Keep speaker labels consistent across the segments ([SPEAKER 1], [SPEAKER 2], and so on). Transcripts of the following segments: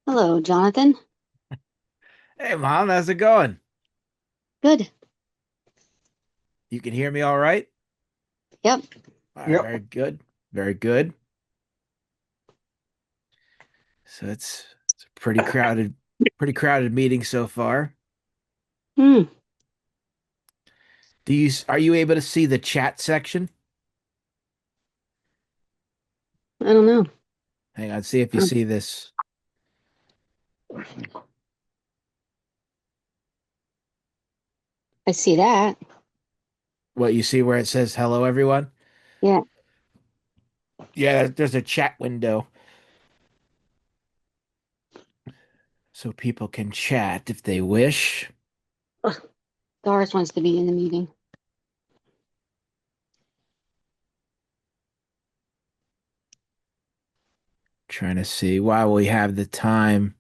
[SPEAKER 1] Hello, Jonathan.
[SPEAKER 2] Hey, Mom, how's it going?
[SPEAKER 1] Good.
[SPEAKER 2] You can hear me all right?
[SPEAKER 1] Yep.
[SPEAKER 2] All right, very
[SPEAKER 1] Yep.
[SPEAKER 2] good. Very good. So it's a pretty crowded meeting so far.
[SPEAKER 1] Hmm.
[SPEAKER 2] Are you able to see the chat section?
[SPEAKER 1] I don't know.
[SPEAKER 2] Hang on, see if you
[SPEAKER 1] Um,
[SPEAKER 2] see this.
[SPEAKER 1] I see that.
[SPEAKER 2] What you see where it says hello everyone?
[SPEAKER 1] Yeah.
[SPEAKER 2] Yeah, there's a chat window so people can chat if they wish.
[SPEAKER 1] Ugh, Doris wants to be in the meeting.
[SPEAKER 2] Trying to see while we have the time,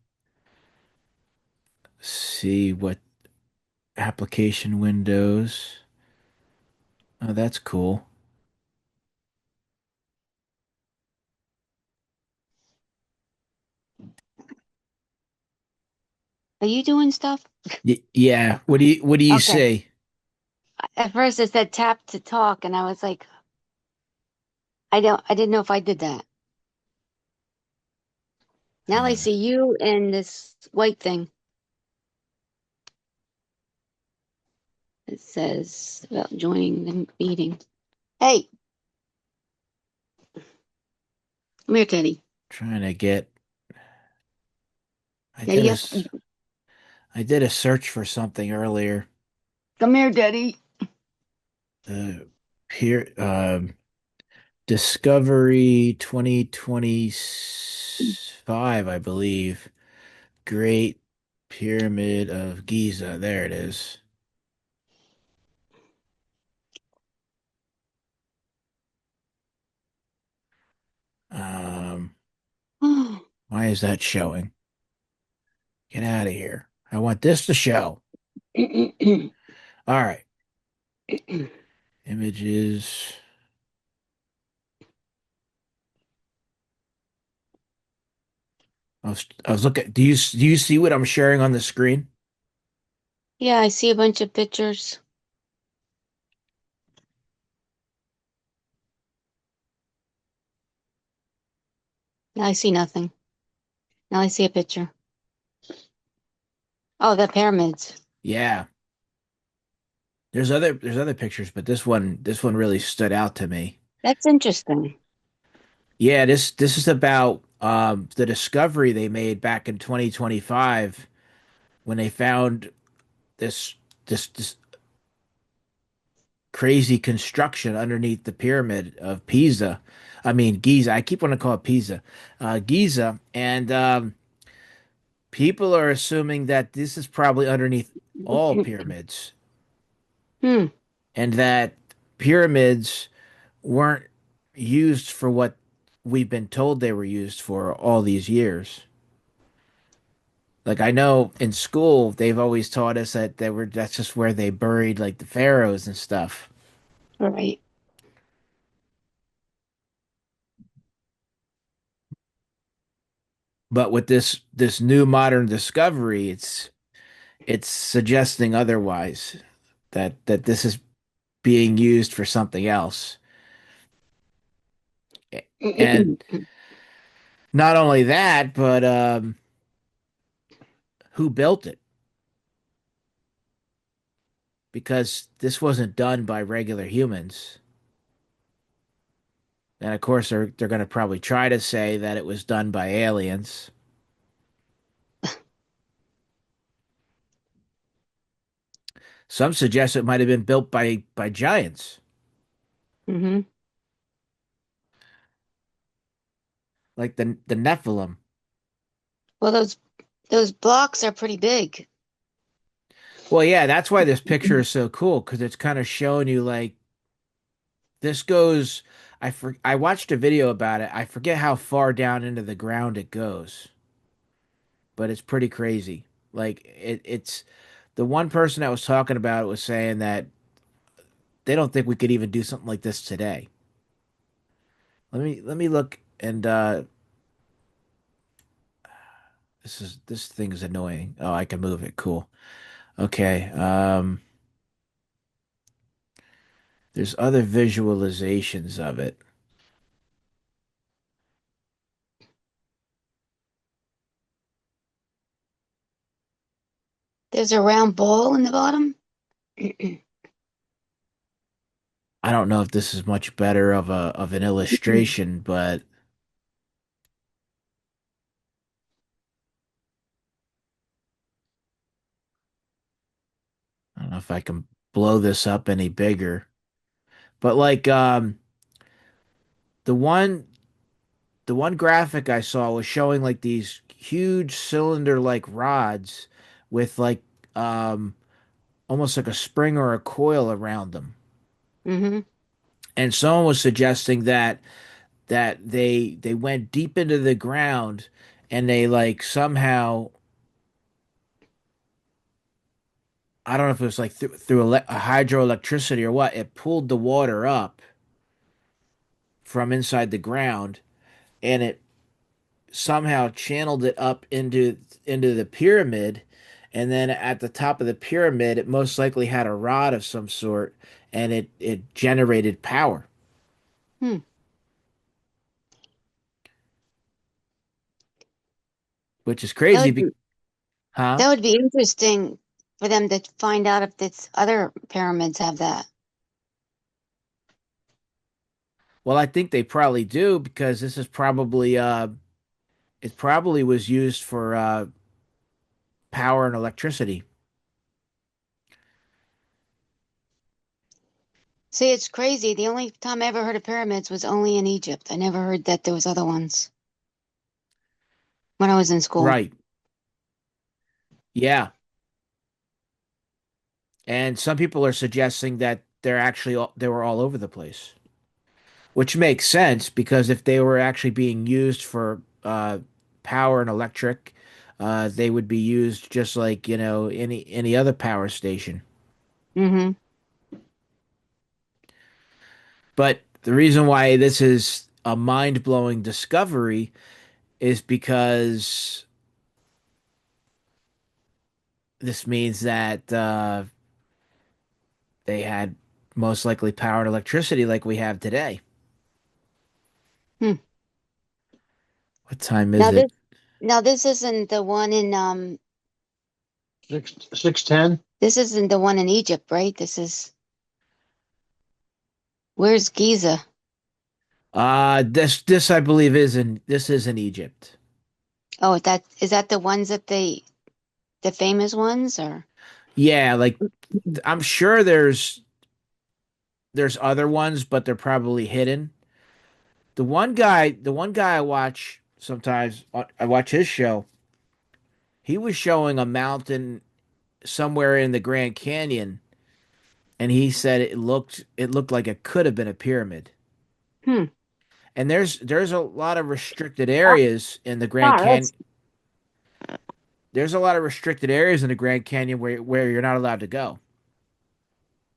[SPEAKER 2] see what application windows. Oh, that's cool.
[SPEAKER 1] Are you doing stuff?
[SPEAKER 2] Y yeah, what do you
[SPEAKER 1] Okay.
[SPEAKER 2] see?
[SPEAKER 1] At first it said tap to talk, and I was like, I didn't know if I did that. Now I
[SPEAKER 2] Uh,
[SPEAKER 1] see you and this white thing. It says about joining the meeting. Hey, come here, Teddy.
[SPEAKER 2] Trying to get. I
[SPEAKER 1] Teddy,
[SPEAKER 2] did a
[SPEAKER 1] yes.
[SPEAKER 2] s- I did a search for something earlier.
[SPEAKER 1] Come here, Teddy.
[SPEAKER 2] Here, Discovery 2025, I believe. Great Pyramid of Giza. There it is. Um, why is that showing? Get out of here. I want this to show. All right. Images. I was looking. Do you see what I'm sharing on the screen?
[SPEAKER 1] Yeah, I see a bunch of pictures. Now I see nothing. Now I see a picture. Oh, the pyramids.
[SPEAKER 2] Yeah. There's other pictures, but this one really stood out to me.
[SPEAKER 1] That's interesting.
[SPEAKER 2] Yeah, this is about the discovery they made back in 2025 when they found this crazy construction underneath the pyramid of Pisa. I mean Giza. I keep wanting to call it Pisa. Giza, and people are assuming that this is probably underneath all pyramids,
[SPEAKER 1] Hmm.
[SPEAKER 2] and that pyramids weren't used for what we've been told they were used for all these years. Like I know in school they've always taught us that that's just where they buried like the pharaohs and stuff.
[SPEAKER 1] All right.
[SPEAKER 2] But with this new modern discovery, it's suggesting otherwise that this is being used for something else. And not only that, but who built it? Because this wasn't done by regular humans. And of course, they're going to probably try to say that it was done by aliens. Some suggest it might have been built by giants,
[SPEAKER 1] Mm-hmm.
[SPEAKER 2] like the Nephilim.
[SPEAKER 1] Well, those blocks are pretty big.
[SPEAKER 2] Well, yeah, that's why this picture is so cool because it's kind of showing you like this goes. I watched a video about it. I forget how far down into the ground it goes, but it's pretty crazy. Like it's the one person that was talking about it was saying that they don't think we could even do something like this today. Let me look and this thing is annoying. Oh, I can move it. Cool. Okay. There's other visualizations of it.
[SPEAKER 1] There's a round ball in the bottom.
[SPEAKER 2] I don't know if this is much better of an illustration, but I don't know if I can blow this up any bigger. But like the one the one graphic I saw was showing like these huge cylinder like rods with like um almost like a spring or a coil around them.
[SPEAKER 1] Hmm.
[SPEAKER 2] And someone was suggesting that they went deep into the ground and they like somehow I don't know if it was like through a hydroelectricity or what, it pulled the water up from inside the ground and it somehow channeled it up into the pyramid, and then at the top of the pyramid it most likely had a rod of some sort, and it generated power,
[SPEAKER 1] Hmm.
[SPEAKER 2] which is
[SPEAKER 1] That
[SPEAKER 2] crazy
[SPEAKER 1] would be
[SPEAKER 2] huh.
[SPEAKER 1] that would be interesting for them to find out if this other pyramids have that.
[SPEAKER 2] Well, I think they probably do because this is probably it probably was used for power and electricity.
[SPEAKER 1] See, it's crazy. The only time I ever heard of pyramids was only in Egypt. I never heard that there was other ones when I was in school.
[SPEAKER 2] Right. Yeah. And some people are suggesting that they were all over the place, which makes sense because if they were actually being used for power and electric, they would be used just like, any other power station.
[SPEAKER 1] Hmm.
[SPEAKER 2] But the reason why this is a mind-blowing discovery is because this means that they had most likely power and electricity like we have today.
[SPEAKER 1] Hmm.
[SPEAKER 2] What time is
[SPEAKER 1] Now
[SPEAKER 2] it?
[SPEAKER 1] this isn't the one in
[SPEAKER 3] 610.
[SPEAKER 1] this isn't the one in Egypt, right? Where's Giza?
[SPEAKER 2] This I believe is in Egypt.
[SPEAKER 1] Oh, that is that the ones that the famous ones or
[SPEAKER 2] Yeah, like I'm sure there's other ones, but they're probably hidden. The one guy I watch sometimes, I watch his show. He was showing a mountain somewhere in the Grand Canyon, and he said it looked like it could have been a pyramid.
[SPEAKER 1] hmm.
[SPEAKER 2] And there's a lot of restricted areas in the Grand
[SPEAKER 1] Ah,
[SPEAKER 2] Canyon. There's a lot of restricted areas in the Grand Canyon where you're not allowed to go.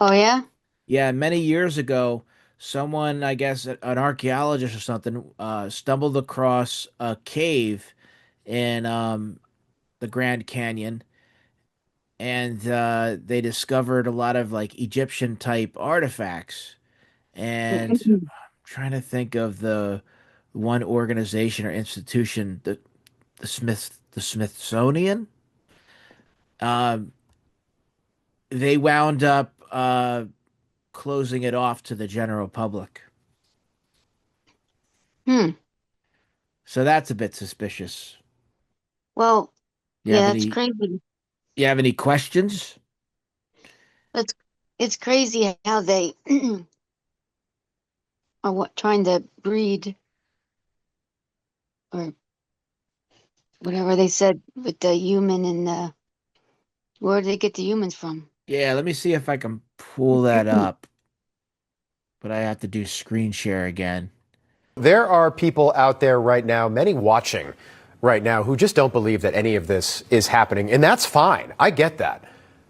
[SPEAKER 1] Oh yeah?
[SPEAKER 2] Yeah, many years ago, someone, I guess an archaeologist or something, stumbled across a cave in the Grand Canyon, and they discovered a lot of like Egyptian type artifacts. And I'm trying to think of the one organization or institution, the Smithsonian. Um, they wound up closing it off to the general public.
[SPEAKER 1] Hmm.
[SPEAKER 2] So that's a bit suspicious.
[SPEAKER 1] Well,
[SPEAKER 2] You have
[SPEAKER 1] yeah, that's
[SPEAKER 2] any
[SPEAKER 1] crazy.
[SPEAKER 2] you have any questions?
[SPEAKER 1] It's it's crazy how they are trying to breed or whatever they said with the human and the where did they get the humans from?
[SPEAKER 2] Yeah, let me see if I can pull that up, but I have to do screen share again.
[SPEAKER 4] There are people out there right now, many watching right now, who just don't believe that any of this is happening. And that's fine. I get that.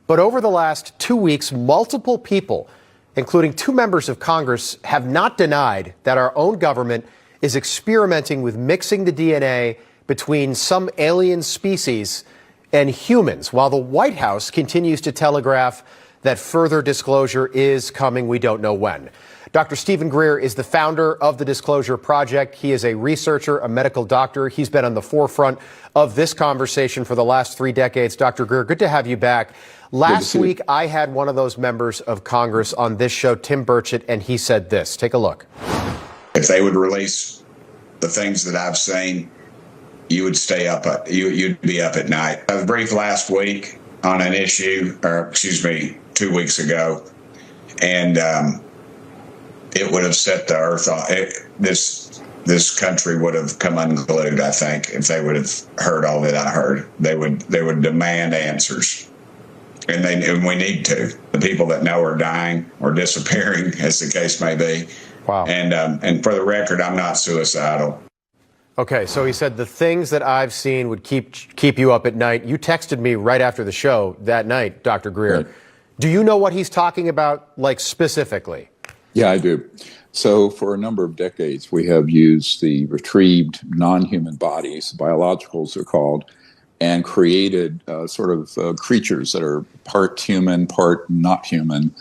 [SPEAKER 4] But over the last 2 weeks, multiple people, including two members of Congress, have not denied that our own government is experimenting with mixing the DNA between some alien species and humans, while the White House continues to telegraph that further disclosure is coming. We don't know when. Dr. Stephen Greer is the founder of the Disclosure Project. He is a researcher, a medical doctor. He's been on the forefront of this conversation for the last 3 decades. Dr. Greer, good to have you back. Last week, I had one of those members of Congress on this show, Tim Burchett, and he said this. Take a look.
[SPEAKER 3] If they would release the things that I've seen, you would stay up. You'd be up at night. I was briefed last week on an issue, or excuse me, 2 weeks ago, and it would have set the earth on. This country would have come unglued, I think, if they would have heard all that I heard. They would demand answers, and we need to. The people that know are dying or disappearing, as the case may be.
[SPEAKER 4] Wow.
[SPEAKER 3] And for the record, I'm not suicidal.
[SPEAKER 4] Okay, so he said the things that I've seen would keep you up at night. You texted me right after the show that night, Dr. Greer.
[SPEAKER 5] Right.
[SPEAKER 4] Do you know what he's talking about, like, specifically?
[SPEAKER 5] Yeah, I do. So for a number of decades, we have used the retrieved non-human bodies, biologicals they're called, and created creatures that are part human, part not human,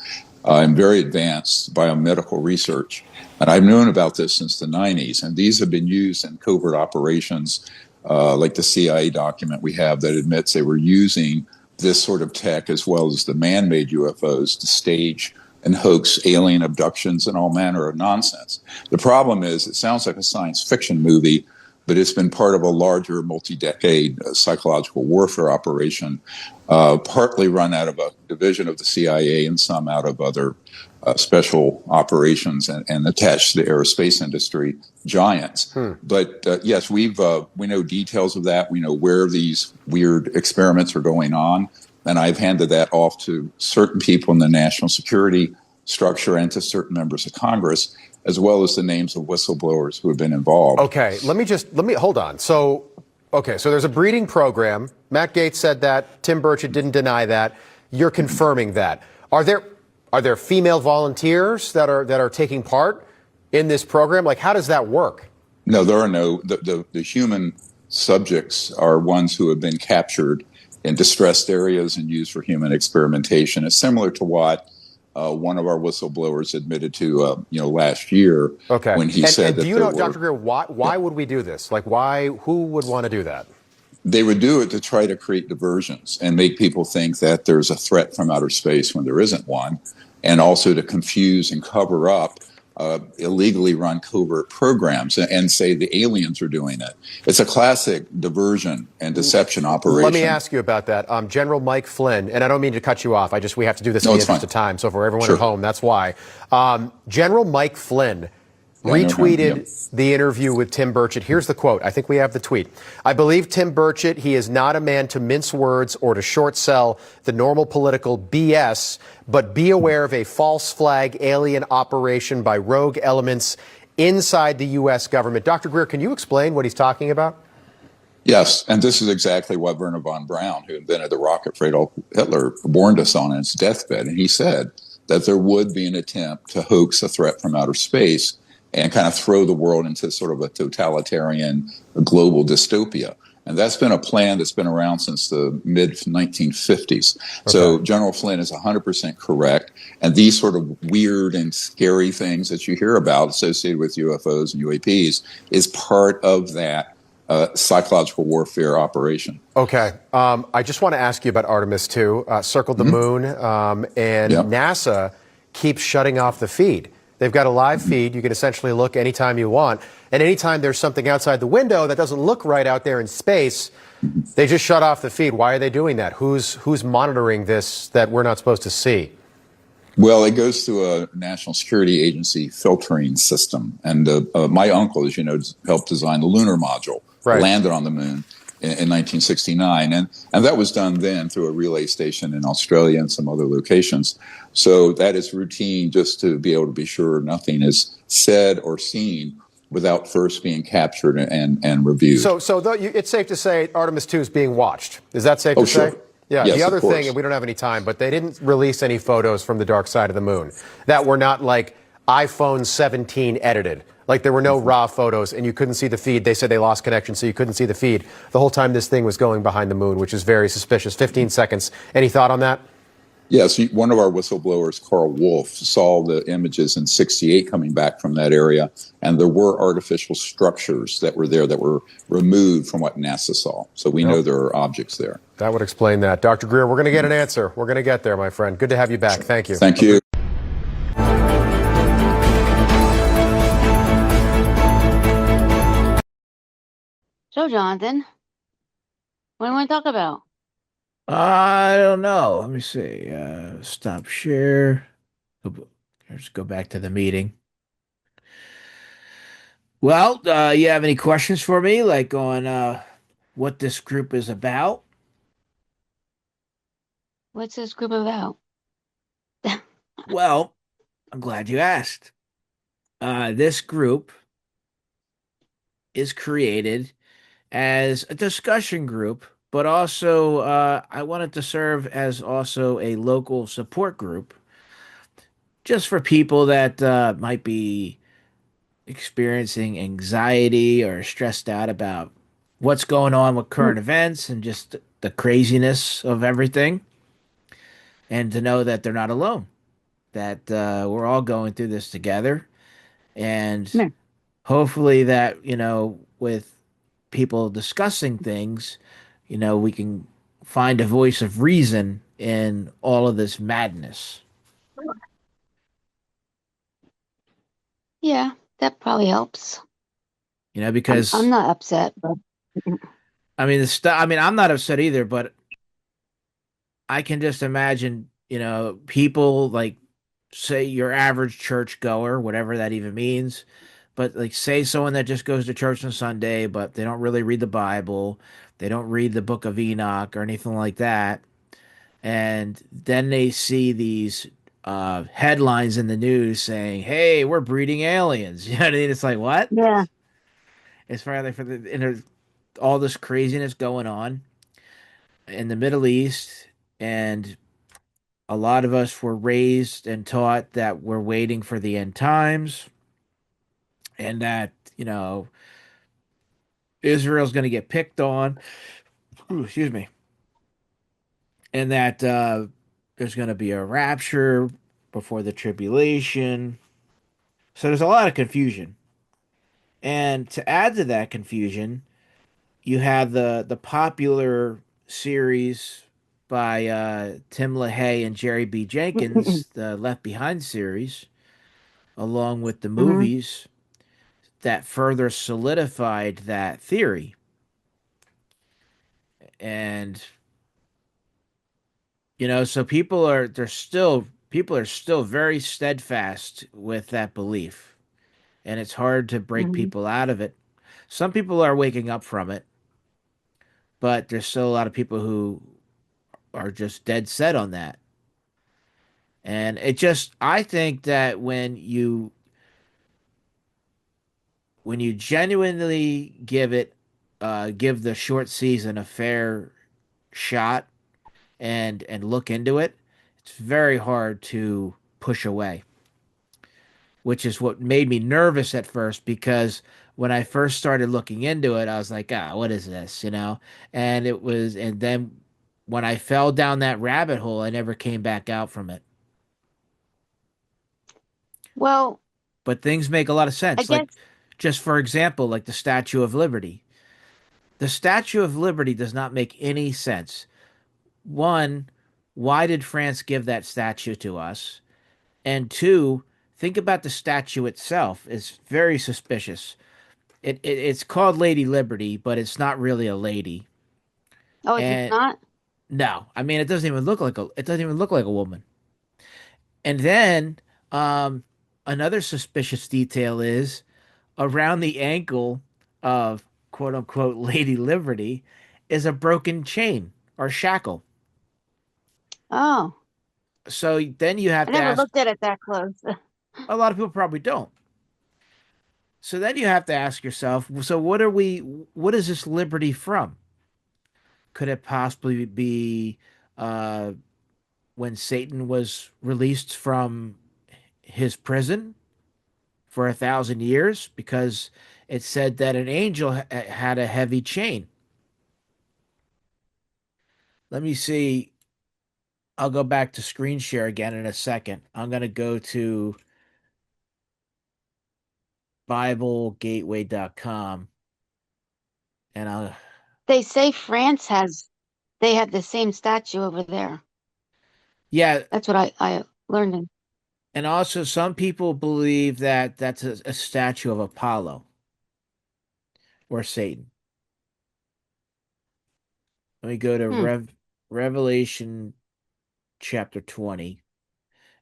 [SPEAKER 5] and very advanced biomedical research. And I've known about this since the 90s, and these have been used in covert operations, like the CIA document we have that admits they were using this sort of tech as well as the man-made UFOs to stage and hoax alien abductions and all manner of nonsense. The problem is it sounds like a science fiction movie, but it's been part of a larger multi-decade psychological warfare operation, partly run out of a division of the CIA and some out of other special operations and attached to the aerospace industry giants. But yes, we know details of that. We know where these weird experiments are going on. And I've handed that off to certain people in the national security structure and to certain members of Congress, as well as the names of whistleblowers who have been involved.
[SPEAKER 4] Okay, let me hold on. So there's a breeding program. Matt Gaetz said that. Tim Burchett didn't deny that. You're confirming that. Are there female volunteers that are taking part in this program? Like, how does that work?
[SPEAKER 5] No, there are no. The human subjects are ones who have been captured in distressed areas and used for human experimentation. It's similar to what one of our whistleblowers admitted to, last year when he said that.
[SPEAKER 4] Do you know, Dr. Greer, why would we do this? Like, who would want to do that?
[SPEAKER 5] They would do it to try to create diversions and make people think that there's a threat from outer space when there isn't one, and also to confuse and cover up illegally run covert programs and say the aliens are doing it. It's a classic diversion and deception operation.
[SPEAKER 4] Let me ask you about that. General Mike Flynn, and I don't mean to cut you off. We have to do this in the interest of time. So for everyone at home, that's why. General Mike Flynn retweeted the interview with Tim Burchett. Here's the quote. I think we have the tweet. I believe Tim Burchett. He is not a man to mince words or to short sell the normal political BS, but be aware of a false flag alien operation by rogue elements inside the U.S. government. Dr. Greer, can you explain what he's talking about?
[SPEAKER 5] Yes, and this is exactly what Werner von Braun, who invented the rocket for Adolf Hitler, warned us on his deathbed. And he said that there would be an attempt to hoax a threat from outer space and kind of throw the world into sort of a totalitarian global dystopia. And that's been a plan that's been around since the mid-1950s. Okay. So General Flynn is 100% correct. And these sort of weird and scary things that you hear about associated with UFOs and UAPs is part of that psychological warfare operation.
[SPEAKER 4] Okay. I just want to ask you about Artemis 2, circled the moon, and NASA keeps shutting off the feed. They've got a live feed. You can essentially look anytime you want. And anytime there's something outside the window that doesn't look right out there in space, they just shut off the feed. Why are they doing that? Who's monitoring this that we're not supposed to see?
[SPEAKER 5] Well, it goes through a national security agency filtering system. And my uncle, as you know, helped design the lunar module, landed on the moon in 1969. And that was done then through a relay station in Australia and some other locations. So that is routine just to be able to be sure nothing is said or seen without first being captured and reviewed. So
[SPEAKER 4] it's safe to say Artemis 2 is being watched. Is that safe to say?
[SPEAKER 5] Sure.
[SPEAKER 4] Yeah.
[SPEAKER 5] Yes,
[SPEAKER 4] the other thing, and we don't have any time, but they didn't release any photos from the dark side of the moon that were not like iPhone 17 edited. Like there were no raw photos and you couldn't see the feed. They said they lost connection, so you couldn't see the feed the whole time this thing was going behind the moon, which is very suspicious. 15 seconds. Any thought on that?
[SPEAKER 5] Yes, one of our whistleblowers, Carl Wolf, saw the images in '68 coming back from that area, and there were artificial structures that were there that were removed from what NASA saw. So we know
[SPEAKER 4] Nope.
[SPEAKER 5] there are objects there.
[SPEAKER 4] That would explain that. Dr. Greer, we're going to get an answer. We're going to get there, my friend. Good to have you back. Thank you.
[SPEAKER 5] Thank you.
[SPEAKER 1] So, Jonathan, what do you want to talk about?
[SPEAKER 2] I don't know. Let me see. Stop share. Let's go back to the meeting. Well, you have any questions for me, like on what this group is about?
[SPEAKER 1] What's this group about?
[SPEAKER 2] Well, I'm glad you asked. This group is created as a discussion group, but also I wanted to serve as also a local support group just for people that might be experiencing anxiety or stressed out about what's going on with current events and just the craziness of everything, and to know that they're not alone, that we're all going through this together. And
[SPEAKER 1] Yeah.
[SPEAKER 2] hopefully, that, with people discussing things, we can find a voice of reason in all of this madness.
[SPEAKER 1] Yeah, that probably helps. I'm
[SPEAKER 2] Because
[SPEAKER 1] not upset, but
[SPEAKER 2] I mean, the stuff. I mean, I'm not upset either, but I can just imagine, people like, say, your average church goer, whatever that even means, but like, say someone that just goes to church on Sunday, but they don't really read the Bible, they don't read the Book of Enoch or anything like that, and then they see these headlines in the news saying, "Hey, we're breeding aliens." You know what I mean? It's like, what?
[SPEAKER 1] yeah.
[SPEAKER 2] It's for the all this craziness going on in the Middle East, and a lot of us were raised and taught that we're waiting for the end times, and that, Israel's going to get picked on. Ooh, excuse me. And that there's going to be a rapture before the tribulation. So there's a lot of confusion. And to add to that confusion, you have the popular series by Tim LaHaye and Jerry B. Jenkins, the Left Behind series, along with the
[SPEAKER 1] Hmm.
[SPEAKER 2] movies that further solidified that theory. And so people are still very steadfast with that belief, and it's hard to break
[SPEAKER 1] Hmm.
[SPEAKER 2] people out of it. Some people are waking up from it, but there's still a lot of people who are just dead set on that. And I think that when you genuinely give the short season a fair shot, and look into it, it's very hard to push away, which is what made me nervous at first, because when I first started looking into it, I was like, what is this, and then when I fell down that rabbit hole, I never came back out from it.
[SPEAKER 1] Well,
[SPEAKER 2] But things make a lot of
[SPEAKER 1] I
[SPEAKER 2] sense. Like,
[SPEAKER 1] guess.
[SPEAKER 2] just for example, like the Statue of Liberty. The Statue of Liberty does not make any sense. One, why did France give that statue to us? And two, think about the statue itself. It's very suspicious. It's called Lady Liberty, but it's not really a lady.
[SPEAKER 1] Oh, it's
[SPEAKER 2] And
[SPEAKER 1] not.
[SPEAKER 2] no, I mean, it doesn't even look like a woman. And then um, another suspicious detail is around the ankle of quote unquote Lady Liberty is a broken chain or shackle.
[SPEAKER 1] Oh,
[SPEAKER 2] So then you have
[SPEAKER 1] I
[SPEAKER 2] to
[SPEAKER 1] never
[SPEAKER 2] ask,
[SPEAKER 1] looked at it that close.
[SPEAKER 2] a lot of people probably don't. So then you have to ask yourself, so what is this liberty from? Could it possibly be uh, when Satan was released from his prison for 1,000 years because it said that an angel had a heavy chain. Let me see. I'll go back to screen share again in a second. I'm going to go to BibleGateway.com and I'll,
[SPEAKER 1] They say France has, they have the same statue over there.
[SPEAKER 2] yeah.
[SPEAKER 1] That's what I learned in.
[SPEAKER 2] And also, some people believe that that's a statue of Apollo or Satan. Let me go to
[SPEAKER 1] Hmm.
[SPEAKER 2] Revelation chapter 20,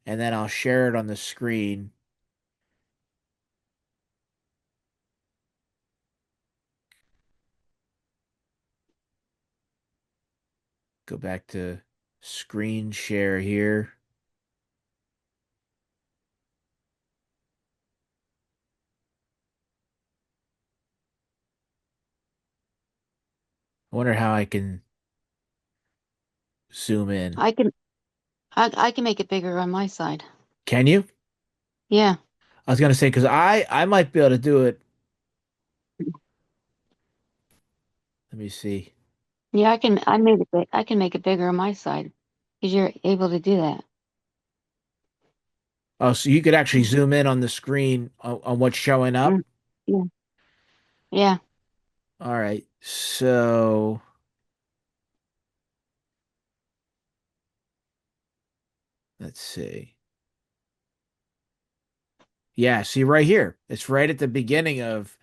[SPEAKER 2] and then I'll share it on the screen. Go back to screen share here. I wonder how I can zoom in.
[SPEAKER 1] I can I can make it bigger on my side.
[SPEAKER 2] Can you?
[SPEAKER 1] Yeah.
[SPEAKER 2] I was gonna say because I might be able to do it. Let me see.
[SPEAKER 1] Yeah, I made it big. I can make it bigger on my side because you're able to do that.
[SPEAKER 2] Oh, so you could actually zoom in on the screen on what's showing up.
[SPEAKER 1] Mm. Yeah. Yeah.
[SPEAKER 2] All right. So let's see. Yeah, see right here. It's right at the beginning of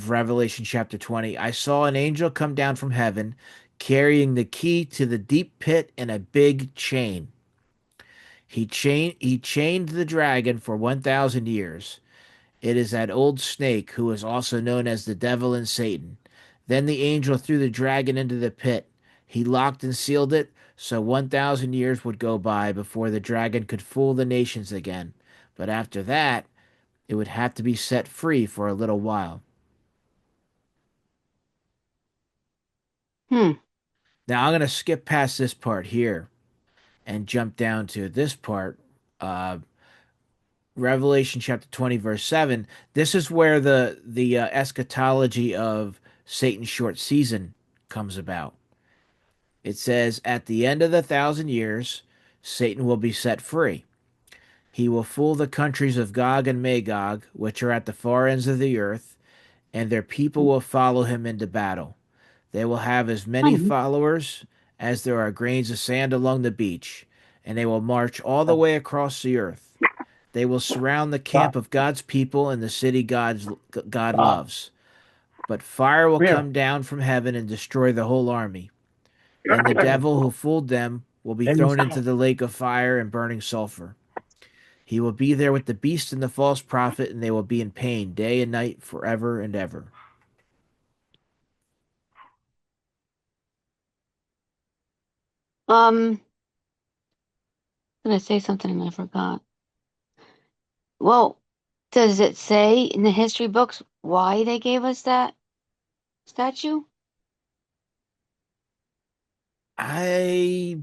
[SPEAKER 2] Revelation chapter 20. I saw an angel come down from heaven carrying the key to the deep pit and a big chain. He chained the dragon for 1,000 years. It is that old snake who is also known as the devil and Satan. Then the angel threw the dragon into the pit. He locked and sealed it so 1,000 years would go by before the dragon could fool the nations again. But after that, it would have to be set free for a little while.
[SPEAKER 1] Hmm.
[SPEAKER 2] Now I'm going to skip past this part here and jump down to this part. Uh, Revelation chapter 20, verse 7. This is where the eschatology of Satan's short season comes about. It says, at the end of the 1,000 years, Satan will be set free. He will fool the countries of Gog and Magog, which are at the far ends of the earth, and their people will follow him into battle. They will have as many
[SPEAKER 1] Fun.
[SPEAKER 2] followers as there are grains of sand along the beach, and they will march all the way across the earth. They will surround the camp of God's people and the city God loves. But fire will come down from heaven and destroy the whole army. Then the devil who fooled them will be thrown into the lake of fire and burning sulfur. He will be there with the beast and the false prophet, and they will be in pain day and night forever and ever.
[SPEAKER 1] Gonna say something and I forgot. Well, does it say in the history books why they gave us that statue?
[SPEAKER 2] I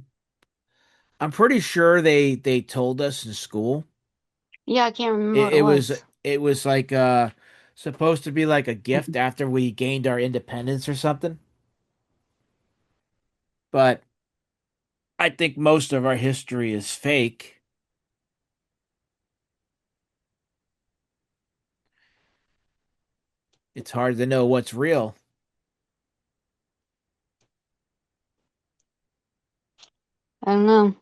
[SPEAKER 2] I'm pretty sure they told us in school.
[SPEAKER 1] Yeah, I can't remember
[SPEAKER 2] It,
[SPEAKER 1] what it
[SPEAKER 2] it was
[SPEAKER 1] was.
[SPEAKER 2] it was like supposed to be like a gift after we gained our independence or something. But I think most of our history is fake. It's hard to know what's real.
[SPEAKER 1] I don't know.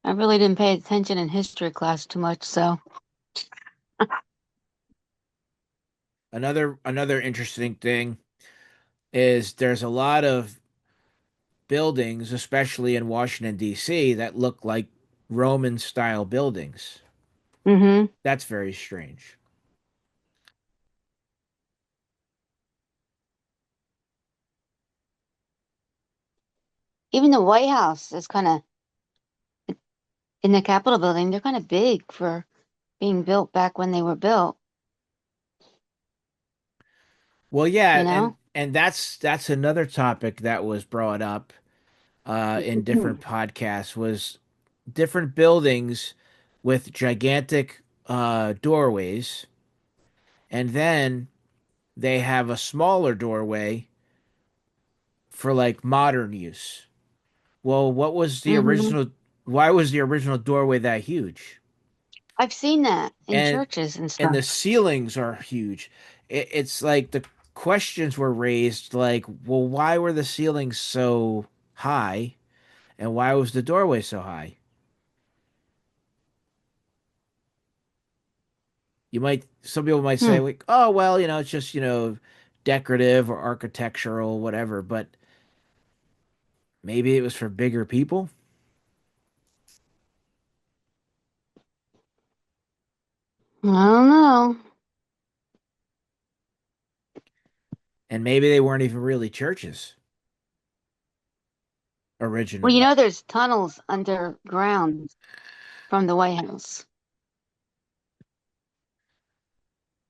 [SPEAKER 1] I really didn't pay attention in history class too much, so.
[SPEAKER 2] Another interesting thing is there's a lot of buildings, especially in Washington D.C., that look like Roman style buildings.
[SPEAKER 1] Mm-hmm.
[SPEAKER 2] That's very strange.
[SPEAKER 1] Even the White House is kind of in the Capitol building. They're kind of big for being built back when they were built,
[SPEAKER 2] Well, yeah,
[SPEAKER 1] you
[SPEAKER 2] and
[SPEAKER 1] know?
[SPEAKER 2] and that's another topic that was brought up. in different podcasts was different buildings with gigantic doorways, and then they have a smaller doorway for like modern use. Well, what was the
[SPEAKER 1] Hmm.
[SPEAKER 2] original? Why was the original doorway that huge?
[SPEAKER 1] I've seen that in
[SPEAKER 2] And
[SPEAKER 1] churches and
[SPEAKER 2] and
[SPEAKER 1] stuff.
[SPEAKER 2] the ceilings are huge. It's like the questions were raised like, well, why were the ceilings so high, and why was the doorway so high? Some people might say
[SPEAKER 1] Hmm.
[SPEAKER 2] like, oh, well, it's just, decorative or architectural, whatever, but maybe it was for bigger people,
[SPEAKER 1] I don't know.
[SPEAKER 2] and maybe they weren't even really churches
[SPEAKER 1] Well,
[SPEAKER 2] originally.
[SPEAKER 1] there's tunnels underground from the White House.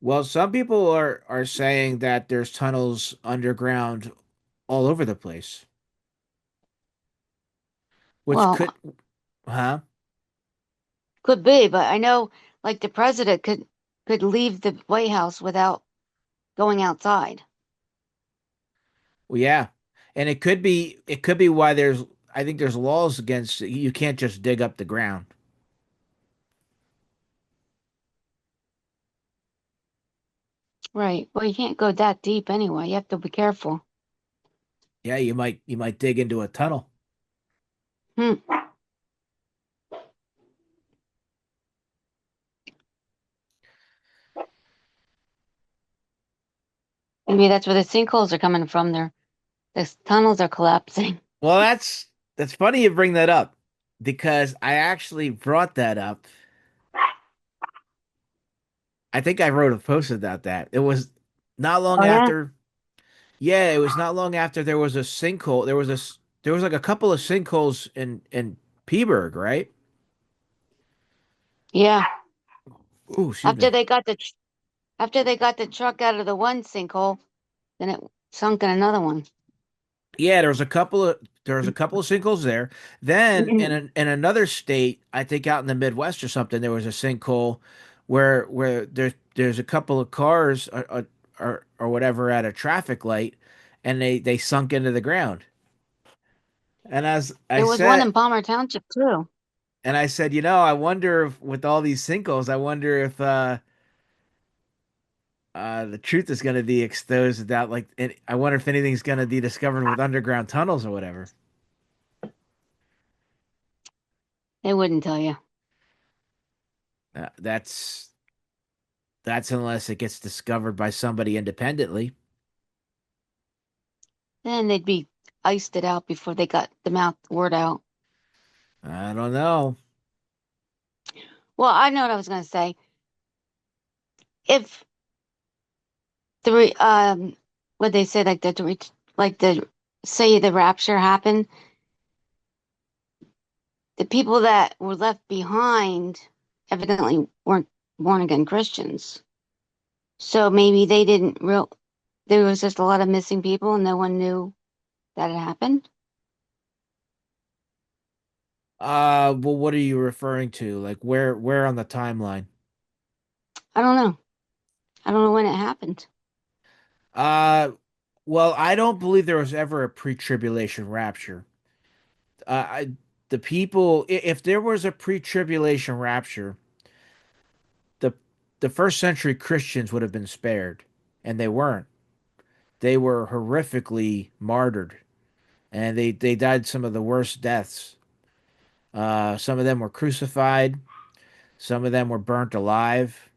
[SPEAKER 2] Well, some people are saying that there's tunnels underground all over the place, which
[SPEAKER 1] Well,
[SPEAKER 2] huh?
[SPEAKER 1] could be, but I know like the president could leave the White House without going outside.
[SPEAKER 2] Well, yeah. And it could be why I think there's laws against you can't just dig up the ground.
[SPEAKER 1] Right. Well, you can't go that deep anyway. You have to be careful.
[SPEAKER 2] Yeah, you might dig into a tunnel.
[SPEAKER 1] Hmm. Maybe that's where the sinkholes are coming from. The tunnels are collapsing.
[SPEAKER 2] Well, that's funny you bring that up because I actually brought that up. I think I wrote a post about that. It was not long
[SPEAKER 1] Oh yeah.
[SPEAKER 2] after. Yeah, it was not long after there was a sinkhole. There was like a couple of sinkholes in Peaburg, right?
[SPEAKER 1] Yeah.
[SPEAKER 2] Oh, excuse
[SPEAKER 1] After
[SPEAKER 2] me.
[SPEAKER 1] they got after they got the truck out of the one sinkhole, then it sunk in another one.
[SPEAKER 2] Yeah, there was a couple of sinkholes there. Then in another state, I think out in the Midwest or something, there was a sinkhole where there's a couple of cars or whatever at a traffic light, and they sunk into the ground. And as I
[SPEAKER 1] There was one
[SPEAKER 2] said,
[SPEAKER 1] in Palmer Township too.
[SPEAKER 2] I wonder if with all these sinkholes, I wonder if the truth is going to be exposed without I wonder if anything's going to be discovered with underground tunnels or whatever.
[SPEAKER 1] They wouldn't tell you.
[SPEAKER 2] That's unless it gets discovered by somebody independently.
[SPEAKER 1] Then they'd be iced it out before they got the word out.
[SPEAKER 2] I don't know.
[SPEAKER 1] Well, I know what I was going to say. If the what they say like like the say the rapture happened, the people that were left behind evidently weren't born again Christians. So maybe they didn't real there was just a lot of missing people and no one knew that it happened.
[SPEAKER 2] Well, what are you referring to? Like where on the timeline?
[SPEAKER 1] I don't know. I don't know when it happened.
[SPEAKER 2] Uh, well, I don't believe there was ever a pre-tribulation rapture. Uh, I, the people, if there was a pre-tribulation rapture, the the first century Christians would have been spared, and they weren't. They were horrifically martyred, and they died some of the worst deaths. Some of them were crucified. Some of them were burnt alive.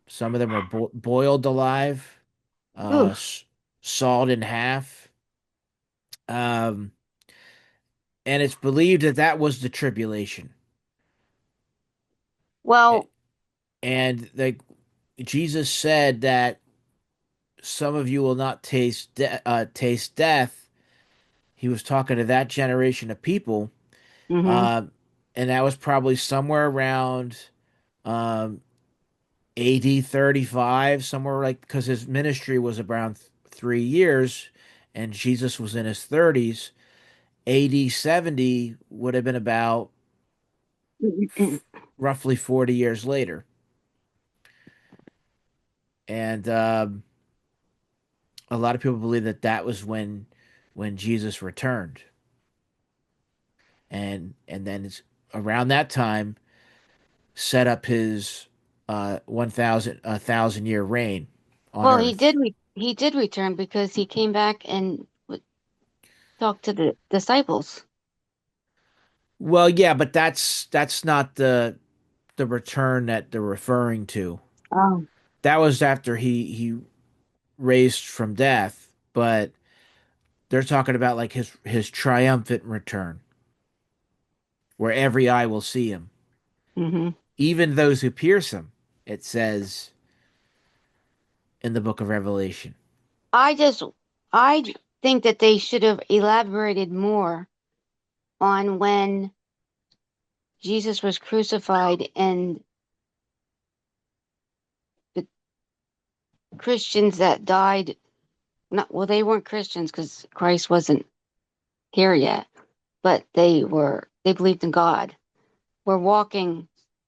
[SPEAKER 2] Some of them were boiled alive, uh,
[SPEAKER 1] Oof.
[SPEAKER 2] s- sawed in half. Um, and it's believed that that was the tribulation.
[SPEAKER 1] Well,
[SPEAKER 2] And like Jesus said that some of you will not taste death. He was talking to that generation of people,
[SPEAKER 1] hmm
[SPEAKER 2] um, and that was probably somewhere around um, AD 35, somewhere like because his ministry was around 3 years, and Jesus was in his 30s. AD 70 would have been about roughly 40 years later. And a lot of people believe that that was when Jesus returned. And then it's around that time set up his 1000 a thousand year reign on
[SPEAKER 1] Well,
[SPEAKER 2] earth.
[SPEAKER 1] he did return because he came back and talked to the disciples.
[SPEAKER 2] Well, yeah, but that's not the return that they're referring to.
[SPEAKER 1] Oh.
[SPEAKER 2] That was after he raised from death, but they're talking about like his triumphant return, where every eye will see him,
[SPEAKER 1] Hmm.
[SPEAKER 2] even those who pierce him. It says in the book of Revelation.
[SPEAKER 1] I just, I think that they should have elaborated more on when Jesus was crucified and the Christians that died. Not well, they weren't Christians because Christ wasn't here yet, but they believed in God. Were walking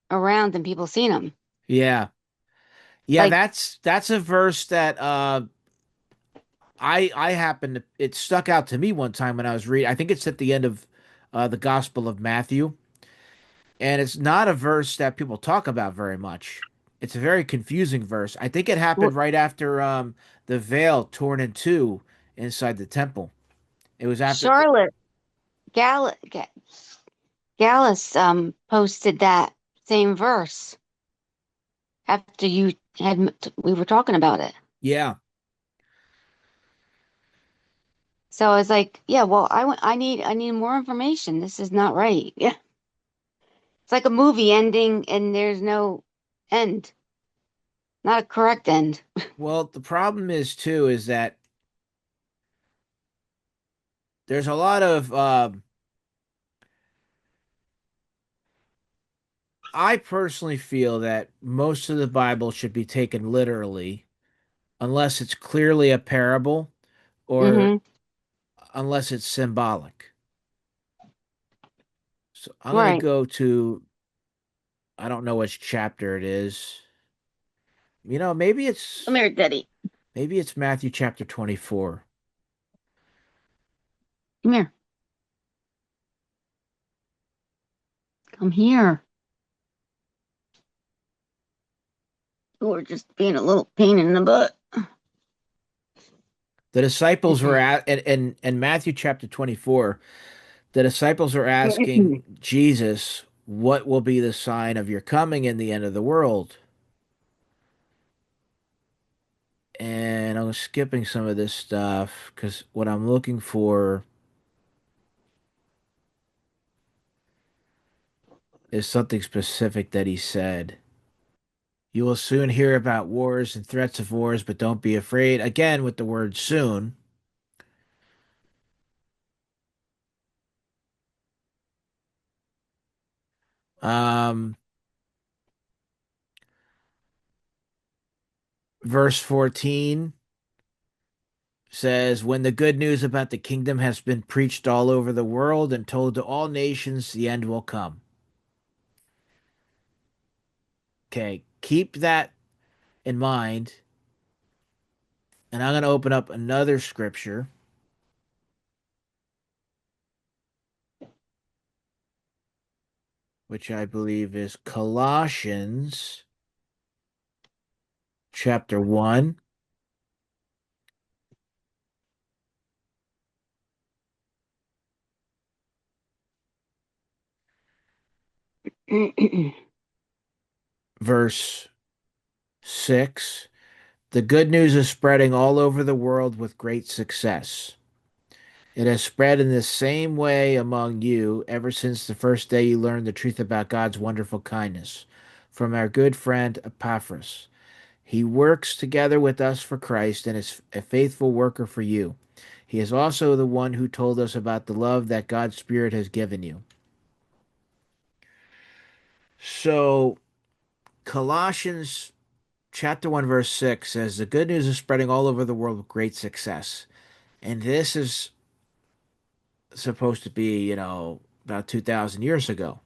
[SPEAKER 1] around and people seen them.
[SPEAKER 2] Yeah. Yeah,
[SPEAKER 1] Like,
[SPEAKER 2] that's a verse that I happened to it stuck out to me one time when I was reading. I think it's at the end of the Gospel of Matthew, and it's not a verse that people talk about very much. It's a very confusing verse. I think it happened right after the veil torn in two inside the temple. It was after
[SPEAKER 1] Charlotte Gallus posted that same verse after you we were talking about it.
[SPEAKER 2] yeah.
[SPEAKER 1] So I was like, yeah, well, I need more information. This is not right. Yeah. It's like a movie ending and there's no end, not a correct end.
[SPEAKER 2] Well, the problem is too is that there's a lot of I personally feel that most of the Bible should be taken literally unless it's clearly a parable or
[SPEAKER 1] Hmm.
[SPEAKER 2] unless it's symbolic. So I'm going to
[SPEAKER 1] Right.
[SPEAKER 2] go to, I don't know which chapter it is. You know,
[SPEAKER 1] Come here, Daddy.
[SPEAKER 2] maybe it's Matthew chapter 24.
[SPEAKER 1] Come here. Come here. We're just being a little pain in the butt.
[SPEAKER 2] The disciples were at in Matthew chapter 24, the disciples are asking Jesus, "What will be the sign of your coming in the end of the world?" And I'm skipping some of this stuff because what I'm looking for is something specific that he said. You will soon hear about wars and threats of wars, but don't be afraid. Again, with the word soon. Um, verse 14 says, when the good news about the kingdom has been preached all over the world and told to all nations, the end will come. Okay, keep that in mind. And I'm going to open up another scripture, which I believe is Colossians chapter 1, verse 6. The good news is spreading all over the world with great success. It has spread in the same way among you ever since the first day you learned the truth about God's wonderful kindness. From our good friend Epaphras. He works together with us for Christ and is a faithful worker for you. He is also the one who told us about the love that God's Spirit has given you. So, Colossians chapter 1, verse 6 says, the good news is spreading all over the world with great success. And this is supposed to be, about 2,000 years ago.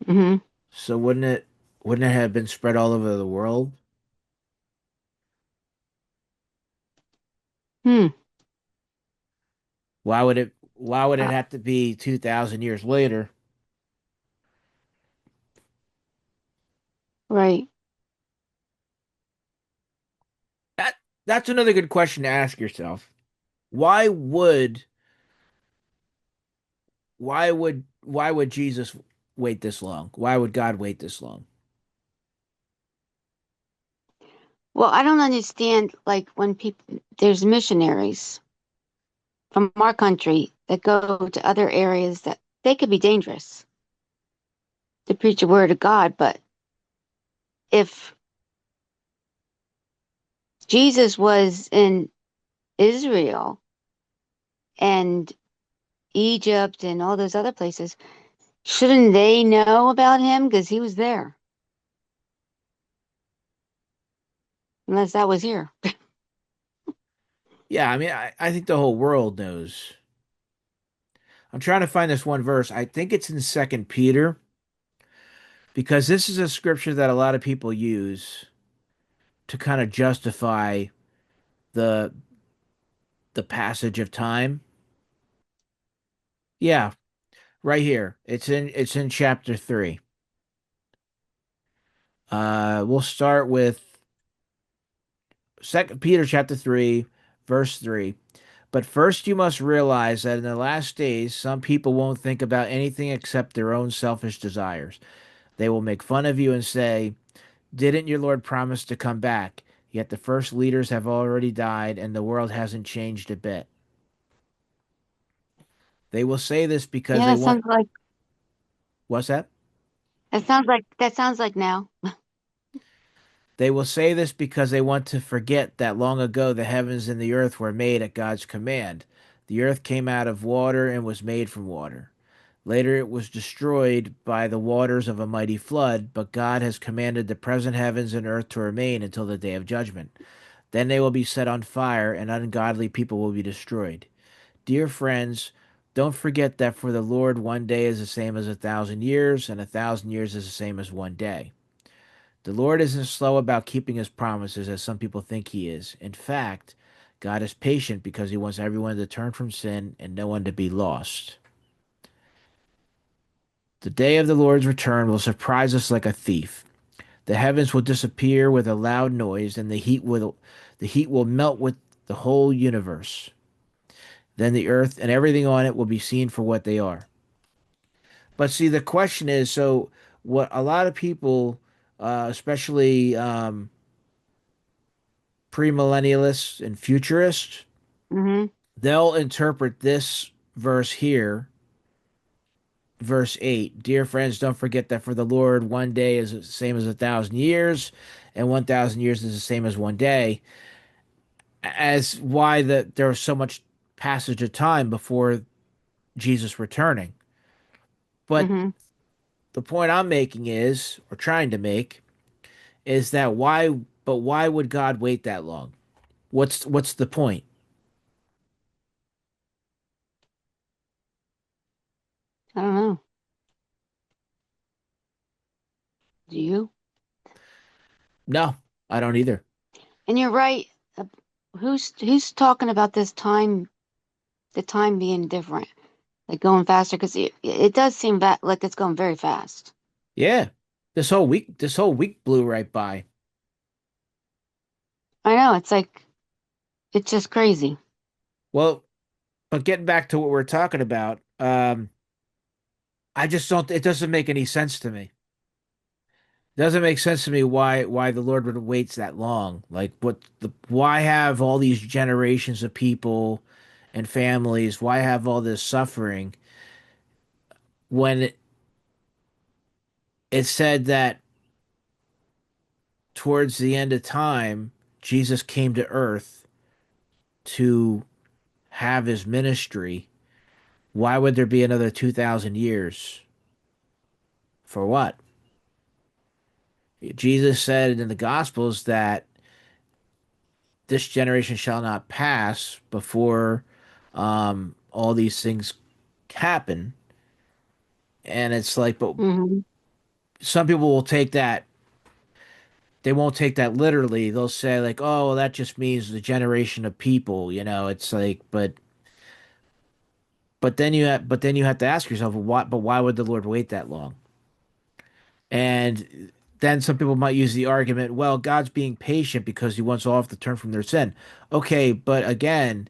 [SPEAKER 1] Hmm.
[SPEAKER 2] So wouldn't it have been spread all over the world?
[SPEAKER 1] Hmm.
[SPEAKER 2] Why would it
[SPEAKER 1] Uh,
[SPEAKER 2] have to be 2,000 years later?
[SPEAKER 1] right.
[SPEAKER 2] That that's another good question to ask yourself. Why would why would Jesus wait this long? Why would God wait this long?
[SPEAKER 1] Well, I don't understand, like, when there's missionaries from our country that go to other areas that they could be dangerous to preach the word of God, but if Jesus was in Israel and Egypt and all those other places, shouldn't they know about him? Because he was there, unless that was here.
[SPEAKER 2] Yeah, I mean, I think the whole world knows. I'm trying to find this one verse. I think it's in Second Peter because this is a scripture that a lot of people use to kind of justify the the passage of time. Yeah, right here. It's in chapter 3. We'll start with Second Peter chapter 3, verse 3. But first you must realize that in the last days some people won't think about anything except their own selfish desires. They will make fun of you and say, "Didn't your Lord promise to come back?" Yet the first leaders have already died and the world hasn't changed a bit. They will say this because
[SPEAKER 1] Yeah,
[SPEAKER 2] they want. What's that?
[SPEAKER 1] that sounds like now.
[SPEAKER 2] They will say this because they want to forget that long ago the heavens and the earth were made at God's command. The earth came out of water and was made from water. Later it was destroyed by the waters of a mighty flood, but God has commanded the present heavens and earth to remain until the day of judgment. Then they will be set on fire, and ungodly people will be destroyed. Dear friends, don't forget that for the Lord 1 day is the same as 1,000 years, and 1,000 years is the same as 1 day. The Lord isn't slow about keeping his promises as some people think he is. In fact, God is patient because he wants everyone to turn from sin and no one to be lost. The day of the Lord's return will surprise us like a thief. The heavens will disappear with a loud noise, and the heat will melt with the whole universe. Then the earth and everything on it will be seen for what they are. But see, the question is, so what a lot of people, especially premillennialists and futurists,
[SPEAKER 1] Hmm.
[SPEAKER 2] they'll interpret this verse here, verse 8. Dear friends, don't forget that for the Lord 1 day is the same as 1,000 years, and 1,000 years is the same as 1 day, as why there's so much passage of time before Jesus returning. But
[SPEAKER 1] Hmm.
[SPEAKER 2] the point I'm making is, or trying to make, is that why would God wait that long? What's the point?
[SPEAKER 1] I don't know. Do you?
[SPEAKER 2] No, I don't either.
[SPEAKER 1] And you're right. Uh, who's talking about this time? The time being different, like going faster, because it does seem like it's going very fast.
[SPEAKER 2] Yeah. This whole week blew right by.
[SPEAKER 1] I know. It's like it's just crazy.
[SPEAKER 2] Well, but getting back to what we're talking about, I just don't it doesn't make any sense to me. It doesn't make sense to me why the Lord would wait that long. Like why have all these generations of people and families, why have all this suffering when it said that towards the end of time, Jesus came to earth to have his ministry. Why would there be another 2,000 years? For what? Jesus said in the Gospels that this generation shall not pass before all these things happen. And it's like, but
[SPEAKER 1] Mm-hmm.
[SPEAKER 2] some people will take that, they won't take that literally. They'll say, like, oh, well, that just means the generation of people, you know, it's like, but then you have to ask yourself, but why would the Lord wait that long? And then some people might use the argument, well, God's being patient because he wants all to turn from their sin. Okay, but again,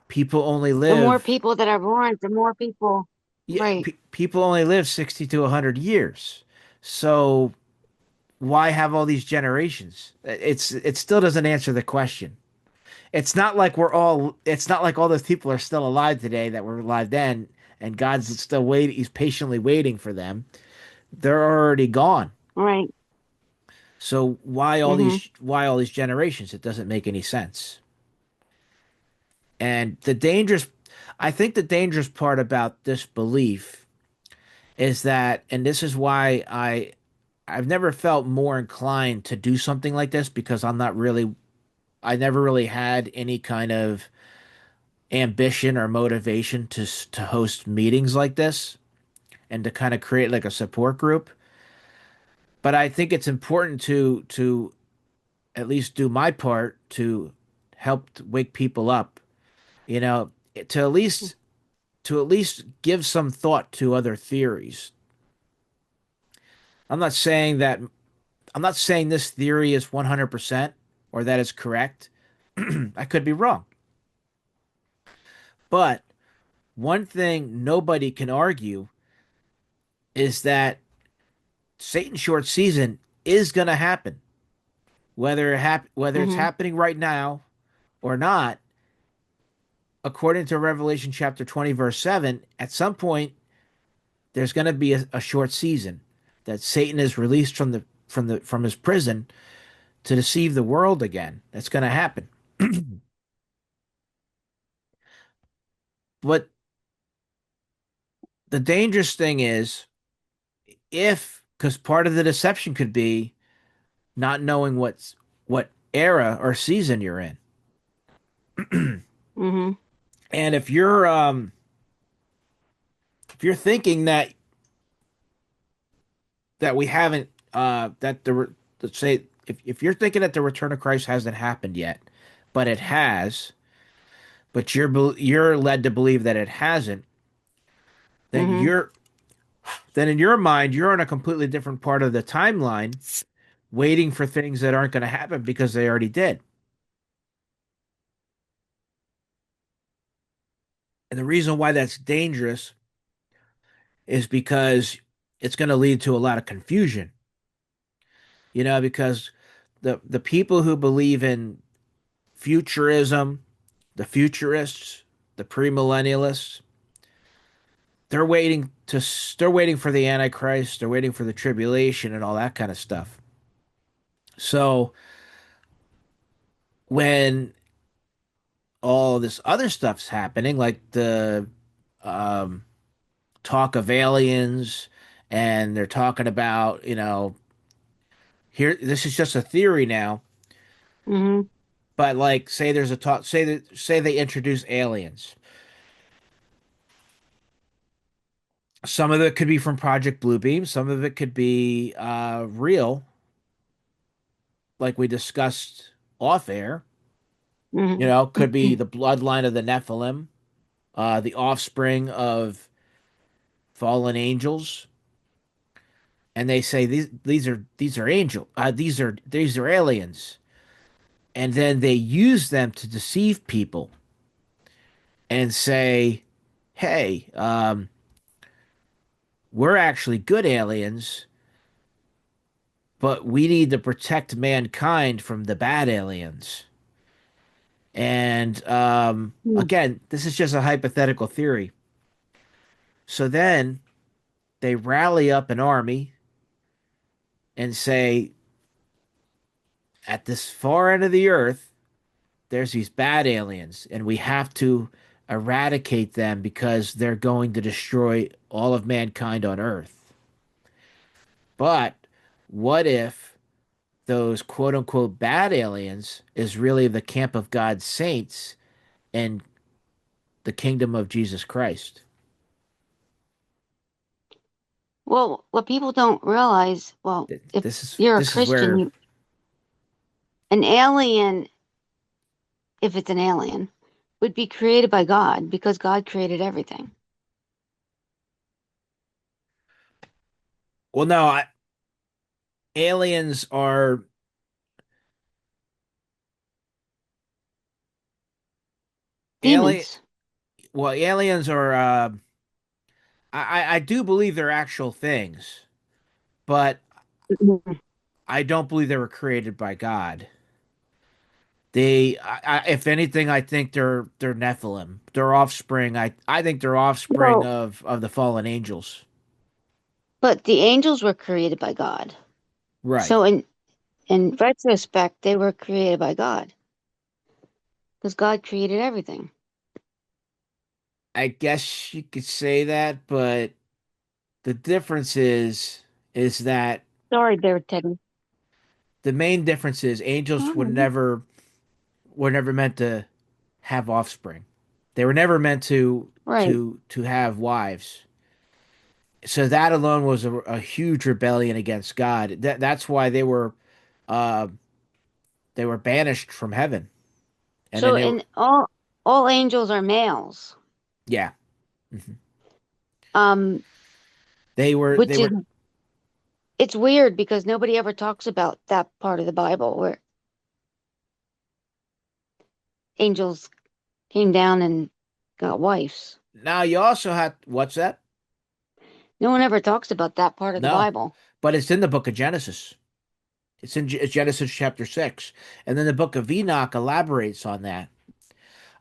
[SPEAKER 2] people only
[SPEAKER 1] The more
[SPEAKER 2] live,
[SPEAKER 1] people that are born, the more people,
[SPEAKER 2] yeah,
[SPEAKER 1] right,
[SPEAKER 2] people only live 60 to 100 years. So why have all these generations? It still doesn't answer the question. It's not like all those people are still alive today that were alive then, and God's still waiting, he's patiently waiting for them. They're already gone.
[SPEAKER 1] right.
[SPEAKER 2] So
[SPEAKER 1] Mm-hmm.
[SPEAKER 2] why all these generations? It doesn't make any sense. And the dangerous I think the dangerous part about this belief is that, and this is why I've never felt more inclined to do something like this, because I never really had any kind of ambition or motivation to host meetings like this and to kind of create like a support group. But I think it's important to at least do my part to help wake people up, you know, to at least to at least give some thought to other theories. I'm not saying that I'm not saying this theory is 100% or that is correct. I could be wrong. But one thing nobody can argue is that Satan's short season is going to happen. Whether it's
[SPEAKER 1] Mm-hmm.
[SPEAKER 2] happening right now or not, according to Revelation chapter 20 verse 7, at some point there's going to be a short season that Satan is released from his prison to deceive the world again. That's going to happen. But the dangerous thing is, if because part of the deception could be not knowing what era or season you're in.
[SPEAKER 1] Mm-hmm.
[SPEAKER 2] And if you're thinking that we haven't that let's say if you're thinking that the return of Christ hasn't happened yet, but it has, but you're led to believe that it hasn't, then
[SPEAKER 1] Mm-hmm.
[SPEAKER 2] in your mind you're on a completely different part of the timeline, waiting for things that aren't going to happen because they already did. And the reason why that's dangerous is because it's going to lead to a lot of confusion. You know, because the people who believe in futurism, the futurists, the premillennialists, they're waiting for the Antichrist, they're waiting for the tribulation and all that kind of stuff. So when all this other stuff's happening, like the um, talk of aliens, and they're talking about, you know, here this is just a theory now,
[SPEAKER 1] Mm-hmm.
[SPEAKER 2] but like say there's a talk, say they introduce aliens. Some of it could be from Project Bluebeam, some of it could be real, like we discussed off air. You know, could be
[SPEAKER 1] Mm-hmm.
[SPEAKER 2] the bloodline of the Nephilim, the offspring of fallen angels, and they say these are angel these are aliens, and then they use them to deceive people and say, hey, we're actually good aliens, but we need to protect mankind from the bad aliens. And again, this is just a hypothetical theory. So then they rally up an army and say, at this far end of the earth, there's these bad aliens, and we have to eradicate them because they're going to destroy all of mankind on earth. But what if those quote unquote bad aliens is really the camp of God's saints, and the kingdom of Jesus Christ.
[SPEAKER 1] Well, what people don't realize, well, if
[SPEAKER 2] This is
[SPEAKER 1] you're a
[SPEAKER 2] this is
[SPEAKER 1] Christian,
[SPEAKER 2] where
[SPEAKER 1] an alien, if it's an alien, would be created by God because God created everything.
[SPEAKER 2] well no, aliens are alien
[SPEAKER 1] Demons.
[SPEAKER 2] aliens are I do believe they're actual things, but
[SPEAKER 1] Mhm.
[SPEAKER 2] I don't believe they were created by God. If anything, I think they're Nephilim. They're offspring. I think they're offspring
[SPEAKER 1] Well,
[SPEAKER 2] of the fallen angels.
[SPEAKER 1] but the angels were created by God.
[SPEAKER 2] Right.
[SPEAKER 1] So in retrospect, they were created by God because God created everything.
[SPEAKER 2] I guess you could say that, but the difference is that
[SPEAKER 1] Sorry there, Teddy.
[SPEAKER 2] the main difference is angels
[SPEAKER 1] Oh,
[SPEAKER 2] were never meant to have offspring. They were never meant
[SPEAKER 1] right.
[SPEAKER 2] to have wives. So that alone was a huge rebellion against God. That's why uh, they were banished from heaven. And then
[SPEAKER 1] So
[SPEAKER 2] they were
[SPEAKER 1] in all angels are males.
[SPEAKER 2] yeah. Mhm.
[SPEAKER 1] Um,
[SPEAKER 2] They
[SPEAKER 1] which is
[SPEAKER 2] were
[SPEAKER 1] it's weird because nobody ever talks about that part of the Bible where angels came down and got wives.
[SPEAKER 2] now you also have what's that?
[SPEAKER 1] No one ever talks about that part of the
[SPEAKER 2] No,
[SPEAKER 1] Bible.
[SPEAKER 2] but it's in the book of Genesis. It's in Genesis chapter 6, and then the book of Enoch elaborates on that.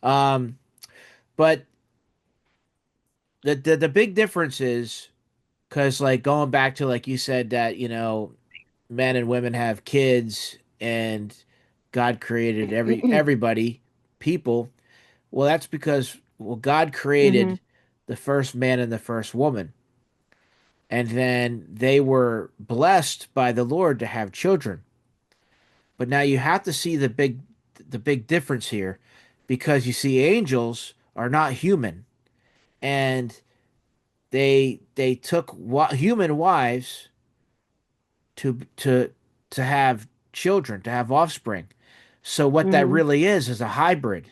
[SPEAKER 2] Um, but the big difference is because like going back to like you said that men and women have kids and God created everybody people. Well, that's because God
[SPEAKER 1] Hmm.
[SPEAKER 2] created the first man and the first woman, and then they were blessed by the Lord to have children. But now you have to see the big difference here because you see angels are not human and they took human wives to to have children, to have offspring. So what that
[SPEAKER 1] Hmm.
[SPEAKER 2] really is a hybrid.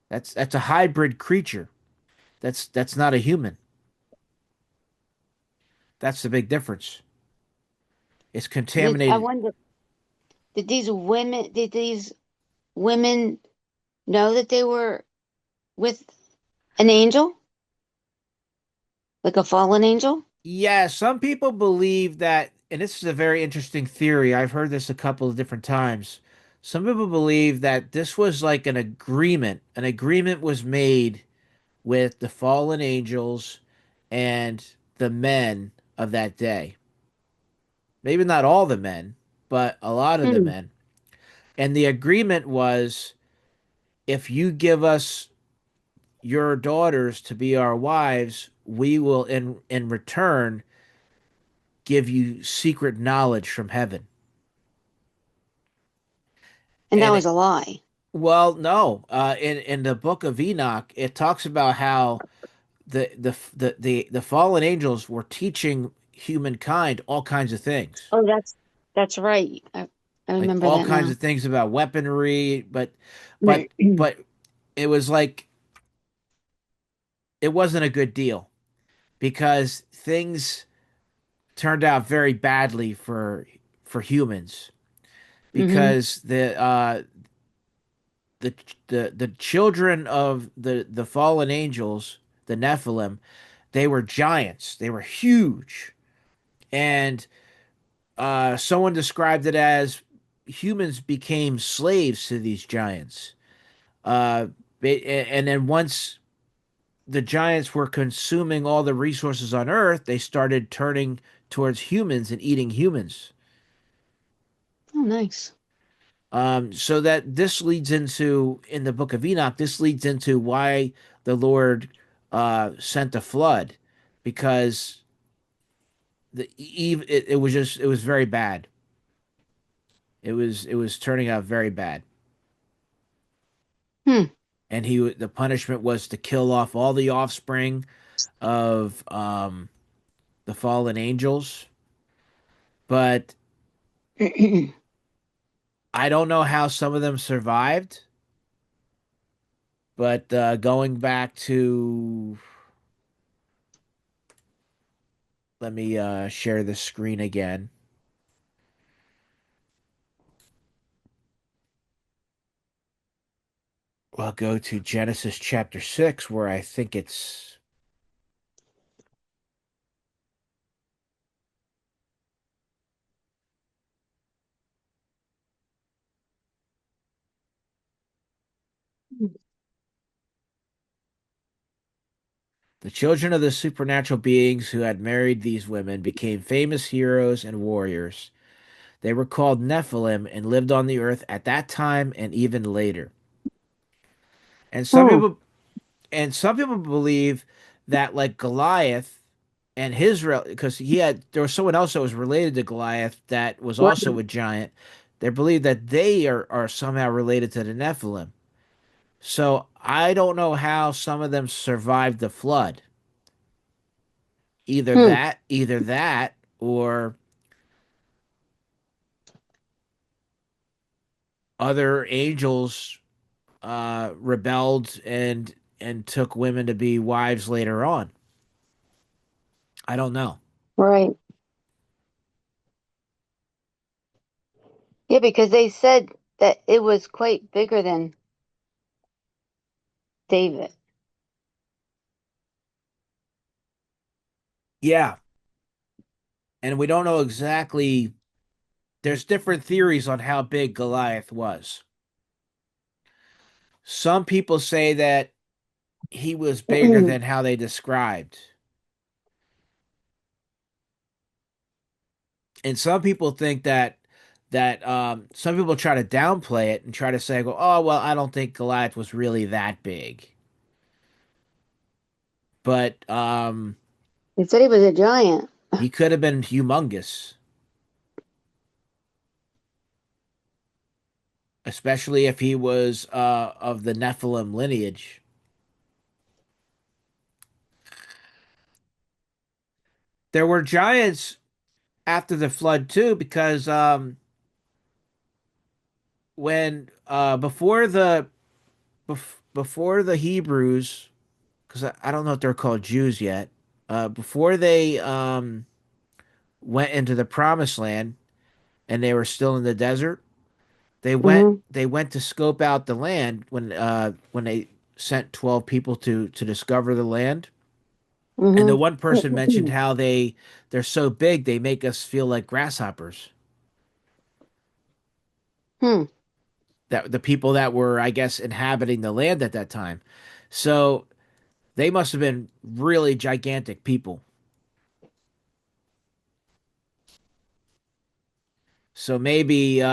[SPEAKER 2] That's a hybrid creature. That's not a human. That's the big difference. It's
[SPEAKER 1] I
[SPEAKER 2] contaminated.
[SPEAKER 1] wonder, did these women know that they were with an angel, like a fallen angel?
[SPEAKER 2] Yeah, some people believe that, and this is a very interesting theory. I've heard this a couple of different times. Some people believe that this was like an agreement. An agreement was made with the fallen angels and the men of that day. Maybe not all the men, but a lot of the
[SPEAKER 1] Hmm.
[SPEAKER 2] men. And the agreement was if you give us your daughters to be our wives, we will in return give you secret knowledge from heaven.
[SPEAKER 1] And that
[SPEAKER 2] And
[SPEAKER 1] was a lie.
[SPEAKER 2] well, no, in the book of Enoch, it talks about how the fallen angels were teaching humankind all kinds of things,
[SPEAKER 1] Oh, that's right. I
[SPEAKER 2] like
[SPEAKER 1] remember
[SPEAKER 2] all
[SPEAKER 1] that
[SPEAKER 2] kinds
[SPEAKER 1] now.
[SPEAKER 2] of things about weaponry, but but it was like it wasn't a good deal because things turned out very badly for humans
[SPEAKER 1] Hmm.
[SPEAKER 2] because the children of the fallen angels, the Nephilim, they were giants. They were huge, and someone described it as humans became slaves to these giants. Uh, and then once the giants were consuming all the resources on Earth, they started turning towards humans and eating humans.
[SPEAKER 1] Oh, nice.
[SPEAKER 2] So that this leads into in the book of Enoch, this leads into why the Lord sent a flood, because it was just it was very bad. It was turning out very bad.
[SPEAKER 1] Hmm.
[SPEAKER 2] and the punishment was to kill off all the offspring of the fallen angels. But I don't know how some of them survived. But going back to, let me share the screen again. I'll go to Genesis chapter 6, where I think it's the children of the supernatural beings who had married these women became famous heroes and warriors. They were called Nephilim and lived on the earth at that time and even later. And some
[SPEAKER 1] Hmm.
[SPEAKER 2] people some people believe that like Goliath and his because there was someone else that was related to Goliath that was also
[SPEAKER 1] Right.
[SPEAKER 2] a giant. They believe that they are somehow related to the Nephilim. So I don't know how some of them survived the flood.
[SPEAKER 1] Hmm.
[SPEAKER 2] Either that, or other angels rebelled and took women to be wives later on. I don't know.
[SPEAKER 1] Right. Yeah, because they said that it was quite bigger than David.
[SPEAKER 2] Yeah, and we don't know exactly. There's different theories on how big Goliath was. Some people say that he was bigger than how they described. And some people think that some people try to downplay it and try to say, "Oh, well, I don't think Goliath was really that big." But
[SPEAKER 1] They said he was a giant.
[SPEAKER 2] he could have been humongous, especially if he was of the Nephilim lineage. There were giants after the flood too, because when before the Hebrews, because I don't know if they're called Jews yet, before they went into the Promised Land and they were still in the desert,
[SPEAKER 1] Hmm.
[SPEAKER 2] they went to scope out the land when they sent 12 people to discover the land. And the
[SPEAKER 1] Hmm.
[SPEAKER 2] one person mentioned how they're so big they make us feel like grasshoppers.
[SPEAKER 1] Hmm.
[SPEAKER 2] That the people that were, I guess, inhabiting the land at that time. So they must have been really gigantic people. So maybe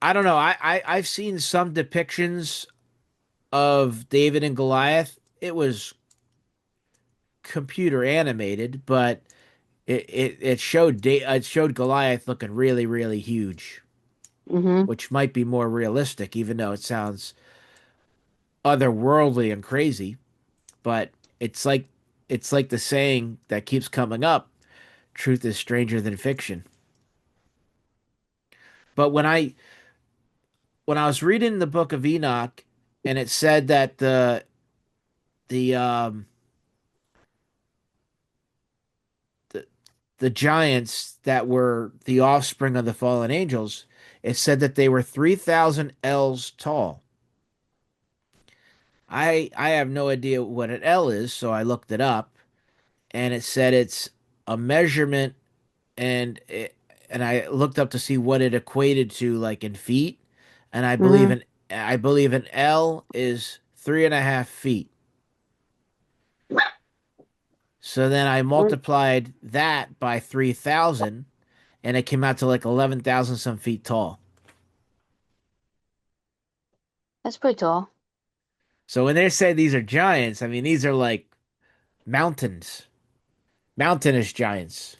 [SPEAKER 2] I don't know. I've seen some depictions of David and Goliath. It was computer animated, but it showed Goliath looking really really huge,
[SPEAKER 1] Hmm.
[SPEAKER 2] which might be more realistic, even though it sounds otherworldly and crazy. But it's like it's like the saying that keeps coming up: "Truth is stranger than fiction." But when I was reading the book of Enoch, and it said that the um the, the giants that were the offspring of the fallen angels, it said that they were 3,000 ells tall. I have no idea what an ell is, so I looked it up, and it said it's a measurement, and and I looked up to see what it equated to, like in feet, and
[SPEAKER 1] Hmm.
[SPEAKER 2] I believe an ell is 3.5 feet. So then I multiplied that by 3,000, and it came out to like 11,000 some feet tall.
[SPEAKER 1] That's pretty tall.
[SPEAKER 2] So when they say these are giants, I mean these are like mountains, mountainous giants.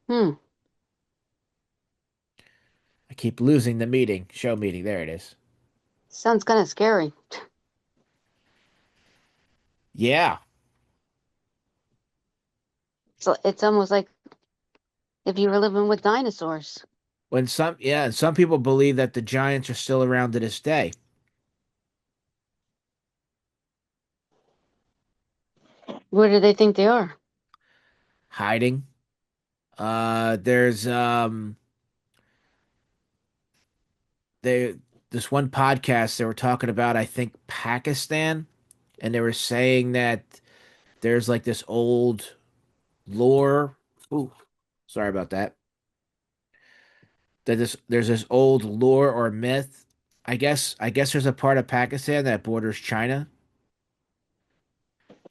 [SPEAKER 1] Hmm.
[SPEAKER 2] keep losing the meeting. Show meeting. There it is.
[SPEAKER 1] Sounds kind of scary.
[SPEAKER 2] Yeah.
[SPEAKER 1] So it's almost like if you were living with dinosaurs.
[SPEAKER 2] And some people believe that the giants are still around to this day,
[SPEAKER 1] Where do they think they are?
[SPEAKER 2] hiding. There's they this one podcast they were talking about, I think, Pakistan, and they were saying that there's like this old lore. Ooh, sorry about that. That there's this old lore or myth. I guess there's a part of Pakistan that borders China,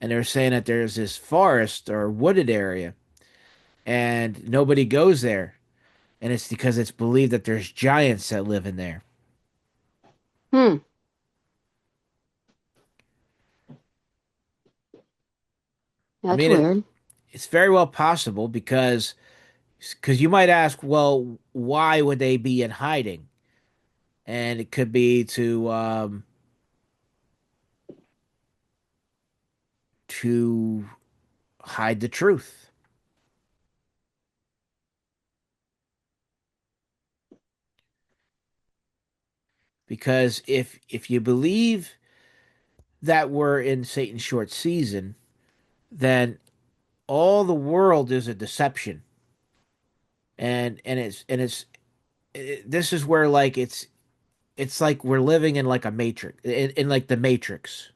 [SPEAKER 2] and they're saying that there's this forest or wooded area, and nobody goes there, and it's because it's believed that there's giants that live in there.
[SPEAKER 1] Hmm,
[SPEAKER 2] I
[SPEAKER 1] that's
[SPEAKER 2] mean,
[SPEAKER 1] weird.
[SPEAKER 2] it's very well possible because you might ask, well, why would they be in hiding? And it could be to hide the truth. Because if you believe that we're in Satan's short season, then all the world is a deception, this is where like it's like we're living in like a matrix, in like the Matrix,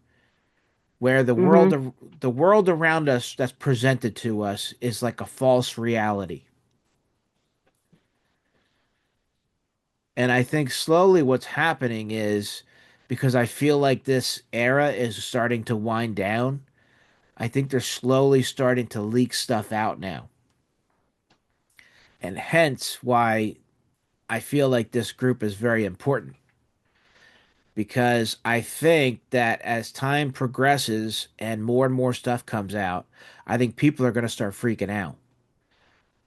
[SPEAKER 2] where
[SPEAKER 1] Mm-hmm.
[SPEAKER 2] the world around us that's presented to us is like a false reality. And I think slowly what's happening is because I feel like this era is starting to wind down. I think they're slowly starting to leak stuff out now. And hence why I feel like this group is very important because I think that as time progresses and more stuff comes out, I think people are going to start freaking out,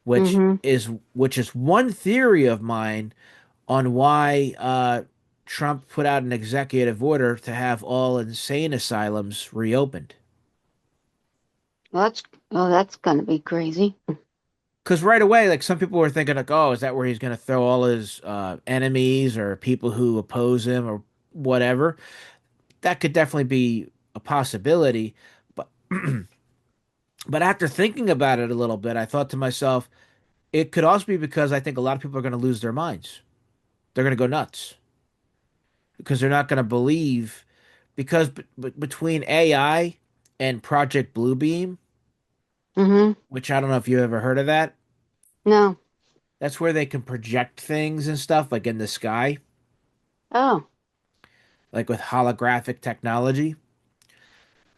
[SPEAKER 1] Mm-hmm.
[SPEAKER 2] which is one theory of mine on why Trump put out an executive order to have all insane asylums reopened.
[SPEAKER 1] Well, that's gonna be crazy.
[SPEAKER 2] Because right away, like some people were thinking, like, oh, is that where he's going to throw all his enemies or people who oppose him or whatever? That could definitely be a possibility. But but after thinking about it a little bit, I thought to myself, it could also be because I think a lot of people are going to lose their minds. They're going to go nuts because they're not going to believe. Because between AI and Project Bluebeam,
[SPEAKER 1] Mm-hmm.
[SPEAKER 2] which I don't know if you ever heard of that,
[SPEAKER 1] No.
[SPEAKER 2] that's where they can project things and stuff like in the sky,
[SPEAKER 1] Oh.
[SPEAKER 2] like with holographic technology.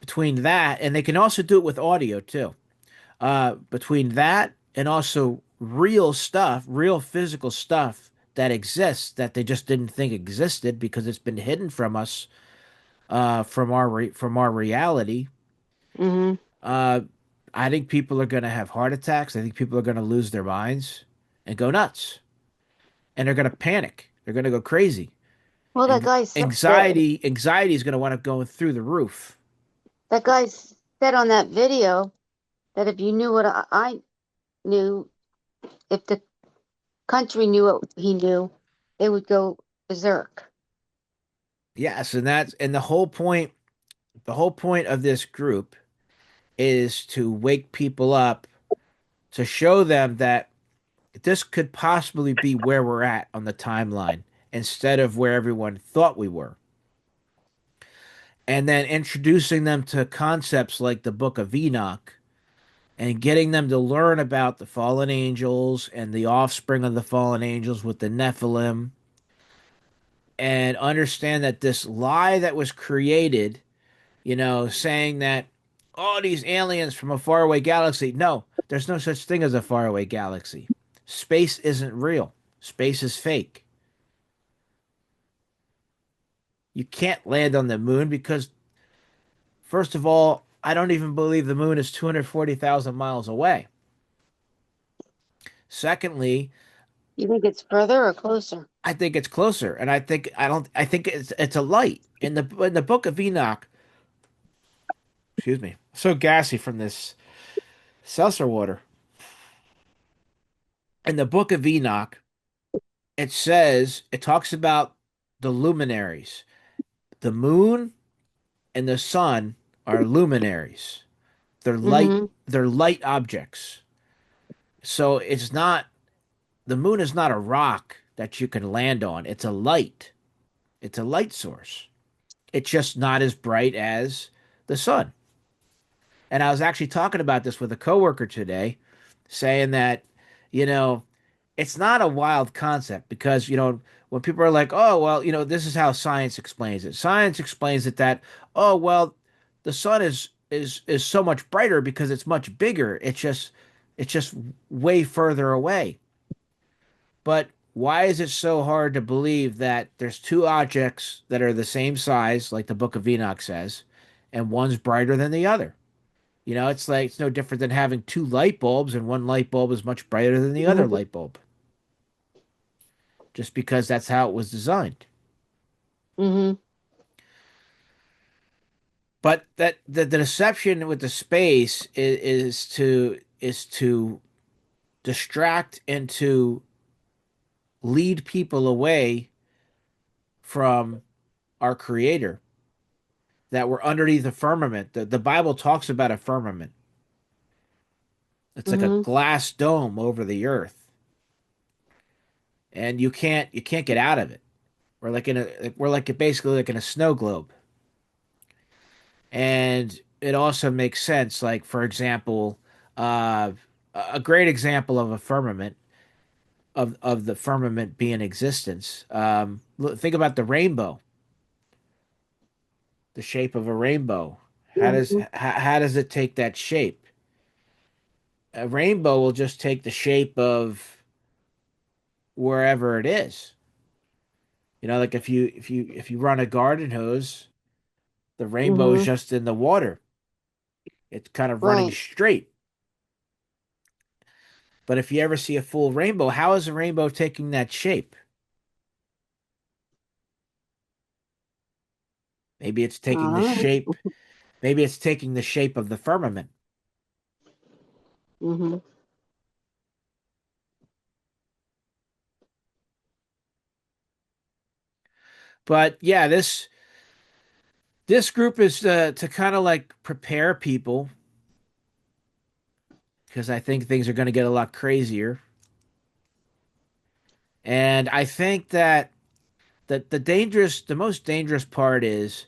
[SPEAKER 2] Between that, and they can also do it with audio too. Between that and also real stuff, real physical stuff that exists that they just didn't think existed because it's been hidden from us, from our reality.
[SPEAKER 1] Mm-hmm.
[SPEAKER 2] Uh, I think people are going to have heart attacks. I think people are going to lose their minds and go nuts, and they're going to panic. They're going to go crazy.
[SPEAKER 1] Well,
[SPEAKER 2] And anxiety is going to wind up going through the roof.
[SPEAKER 1] that guy said on that video that if you knew what I knew, if the country knew what he knew, they would go berserk.
[SPEAKER 2] Yes, and the whole point of this group is to wake people up to show them that this could possibly be where we're at on the timeline instead of where everyone thought we were. And then introducing them to concepts like the Book of Enoch and getting them to learn about the fallen angels and the offspring of the fallen angels with the Nephilim and understand that this lie that was created, saying that all these aliens from a faraway galaxy. No, there's no such thing as a faraway galaxy. Space isn't real. Space is fake. You can't land on the moon because, first of all, I don't even believe the moon is 240,000 miles away. Secondly,
[SPEAKER 1] You think it's further or closer?
[SPEAKER 2] I think it's closer, and I don't I think it's a light in the book of Enoch. Excuse me, so gassy from this seltzer water. In the book of Enoch, it talks about the luminaries. The moon and the sun are luminaries.
[SPEAKER 1] Mm-hmm.
[SPEAKER 2] They're light objects. So it's not the moon is not a rock that you can land on. It's a light. It's a light source. It's just not as bright as the sun. And I was actually talking about this with a coworker today, saying that, you know, it's not a wild concept because, when people are like, oh, well, this is how science explains it. Science explains it that, oh, well, the sun is so much brighter because it's much bigger. It's just way further away. But why is it so hard to believe that there's two objects that are the same size, like the Book of Enoch says, and one's brighter than the other? It's like it's no different than having two light bulbs, and one light bulb is much brighter than the other
[SPEAKER 1] Mm-hmm.
[SPEAKER 2] light bulb, just because that's how it was designed.
[SPEAKER 1] Mm-hmm.
[SPEAKER 2] But that the deception with the space is to distract and to lead people away from our Creator. That we're underneath the firmament. The Bible talks about a firmament. It's like a
[SPEAKER 1] Mm-hmm.
[SPEAKER 2] glass dome over the earth, and you can't get out of it. We're like basically like in a snow globe. And it also makes sense, like for example, uh a great example of a firmament of the firmament being in existence. Think about the rainbow, the shape of a rainbow.
[SPEAKER 1] Mm-hmm.
[SPEAKER 2] How does it take that shape? A rainbow will just take the shape of wherever it is. Like if you run a garden hose, the rainbow is
[SPEAKER 1] Mm-hmm.
[SPEAKER 2] just in the water. It's kind of running
[SPEAKER 1] Right.
[SPEAKER 2] straight. But if you ever see a full rainbow, how is a rainbow taking that shape? Maybe it's taking the
[SPEAKER 1] All
[SPEAKER 2] shape. Maybe it's taking the shape of the firmament.
[SPEAKER 1] right.
[SPEAKER 2] But yeah, this group is to kind of like prepare people because I think things are going to get a lot crazier. And I think that the most dangerous part is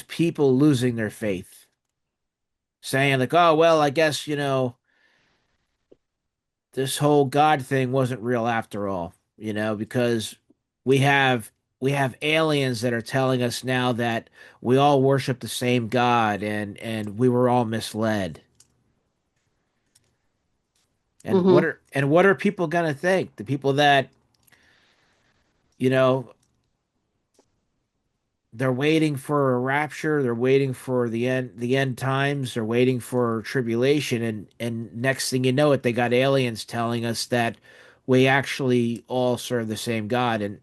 [SPEAKER 2] people losing their faith, saying like, oh well, I guess this whole God thing wasn't real after all, because we have we have aliens that are telling us now that we all worship the same God and we were all misled. And
[SPEAKER 1] Mm-hmm.
[SPEAKER 2] what are people gonna think? The people that, you know, they're waiting for a rapture, they're waiting for the end times, they're waiting for tribulation, and next thing you know it, they got aliens telling us that we actually all serve the same God. And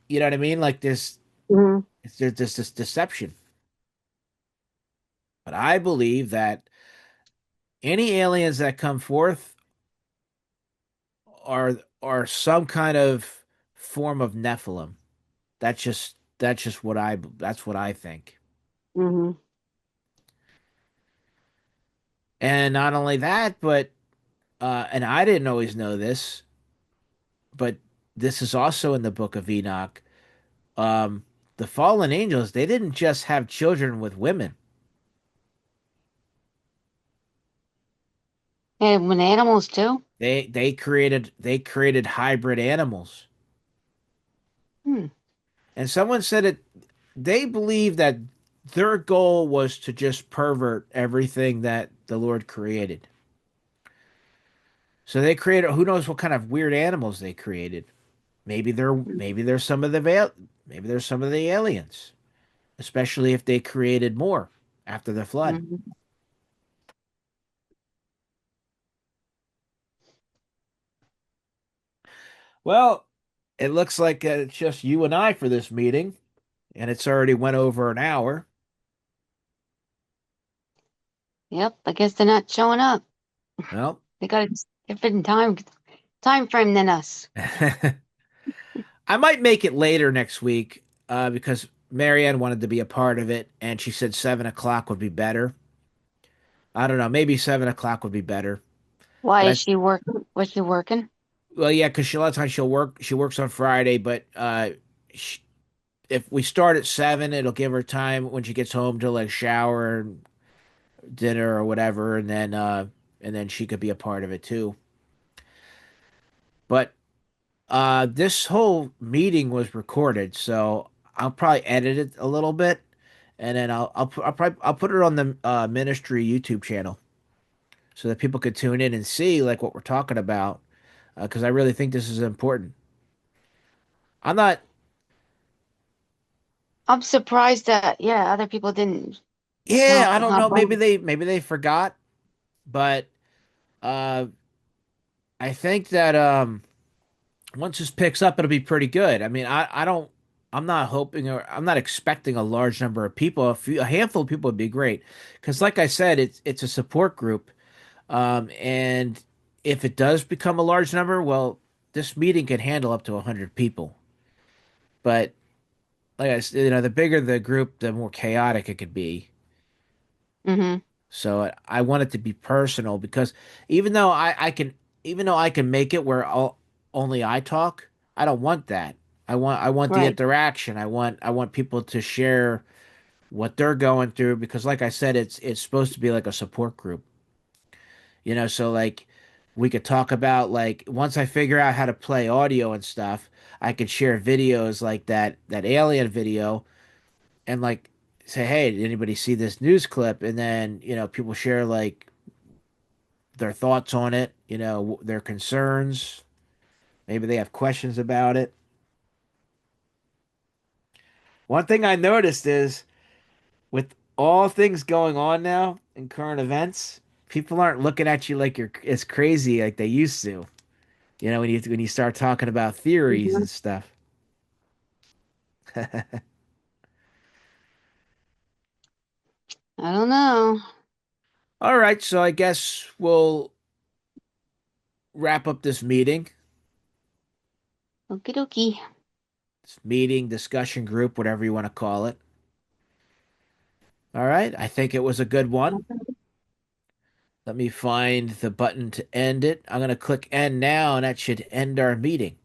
[SPEAKER 2] you know what I mean? Like
[SPEAKER 1] Mm-hmm.
[SPEAKER 2] there's this deception. But I believe that any aliens that come forth are some kind of form of Nephilim. That's just what I think.
[SPEAKER 1] Mm-hmm.
[SPEAKER 2] And not only that, but and I didn't always know this, but this is also in the book of Enoch. Um, the fallen angels, they didn't just have children with women.
[SPEAKER 1] And with animals too.
[SPEAKER 2] They created hybrid animals.
[SPEAKER 1] Hmm.
[SPEAKER 2] And someone said it they believe that their goal was to just pervert everything that the Lord created. So they created who knows what kind of weird animals they created. Maybe they're some of maybe there's some of the aliens, especially if they created more after the flood.
[SPEAKER 1] Mm-hmm.
[SPEAKER 2] Well, it looks like it's just you and I for this meeting, and it's already went over an hour.
[SPEAKER 1] Yep, I guess they're not showing up.
[SPEAKER 2] Well,
[SPEAKER 1] They got a different time frame than us.
[SPEAKER 2] I might make it later next week because Marianne wanted to be a part of it, and she said 7 o'clock would be better. I don't know, maybe 7 o'clock would be better.
[SPEAKER 1] Why
[SPEAKER 2] But
[SPEAKER 1] is she working? Was she working?
[SPEAKER 2] well, yeah, because a lot of times she'll work. She works on Friday, but sh if we start at 7, it'll give her time when she gets home to like shower and dinner or whatever, and then she could be a part of it too. But this whole meeting was recorded, so I'll probably edit it a little bit, and then I'll put it on the ministry YouTube channel so that people could tune in and see like what we're talking about because I really think this is important. I'm not,
[SPEAKER 1] I'm surprised that other people didn't
[SPEAKER 2] yeah, I don't know.
[SPEAKER 1] hop on.
[SPEAKER 2] Maybe they forgot, but uh, I think that once this picks up, it'll be pretty good. I mean, I don't. I'm not hoping or I'm not expecting a large number of people. A handful of people would be great, because like I said, it's a support group, and if it does become a large number, well, this meeting can handle up to 100 people. But like I said, the bigger the group, the more chaotic it could be.
[SPEAKER 1] Hmm.
[SPEAKER 2] So I want it to be personal because even though even though I can make it where only I talk, I don't want that. I want the
[SPEAKER 1] Right.
[SPEAKER 2] interaction. I want people to share what they're going through because like I said, it's supposed to be like a support group. So like we could talk about like once I figure out how to play audio and stuff, I could share videos like that alien video and like say, hey, did anybody see this news clip? And then, people share like their thoughts on it, their concerns. Maybe they have questions about it. One thing I noticed is with all things going on now in current events, people aren't looking at you like you're as crazy like they used to. When you start talking about theories
[SPEAKER 1] Mhm.
[SPEAKER 2] and stuff.
[SPEAKER 1] I don't know.
[SPEAKER 2] All right, so I guess we'll wrap up this meeting.
[SPEAKER 1] Okie dokie.
[SPEAKER 2] This meeting, discussion group, whatever you want to call it. All right, I think it was a good one. Let me find the button to end it. I'm going to click end now, and that should end our meeting.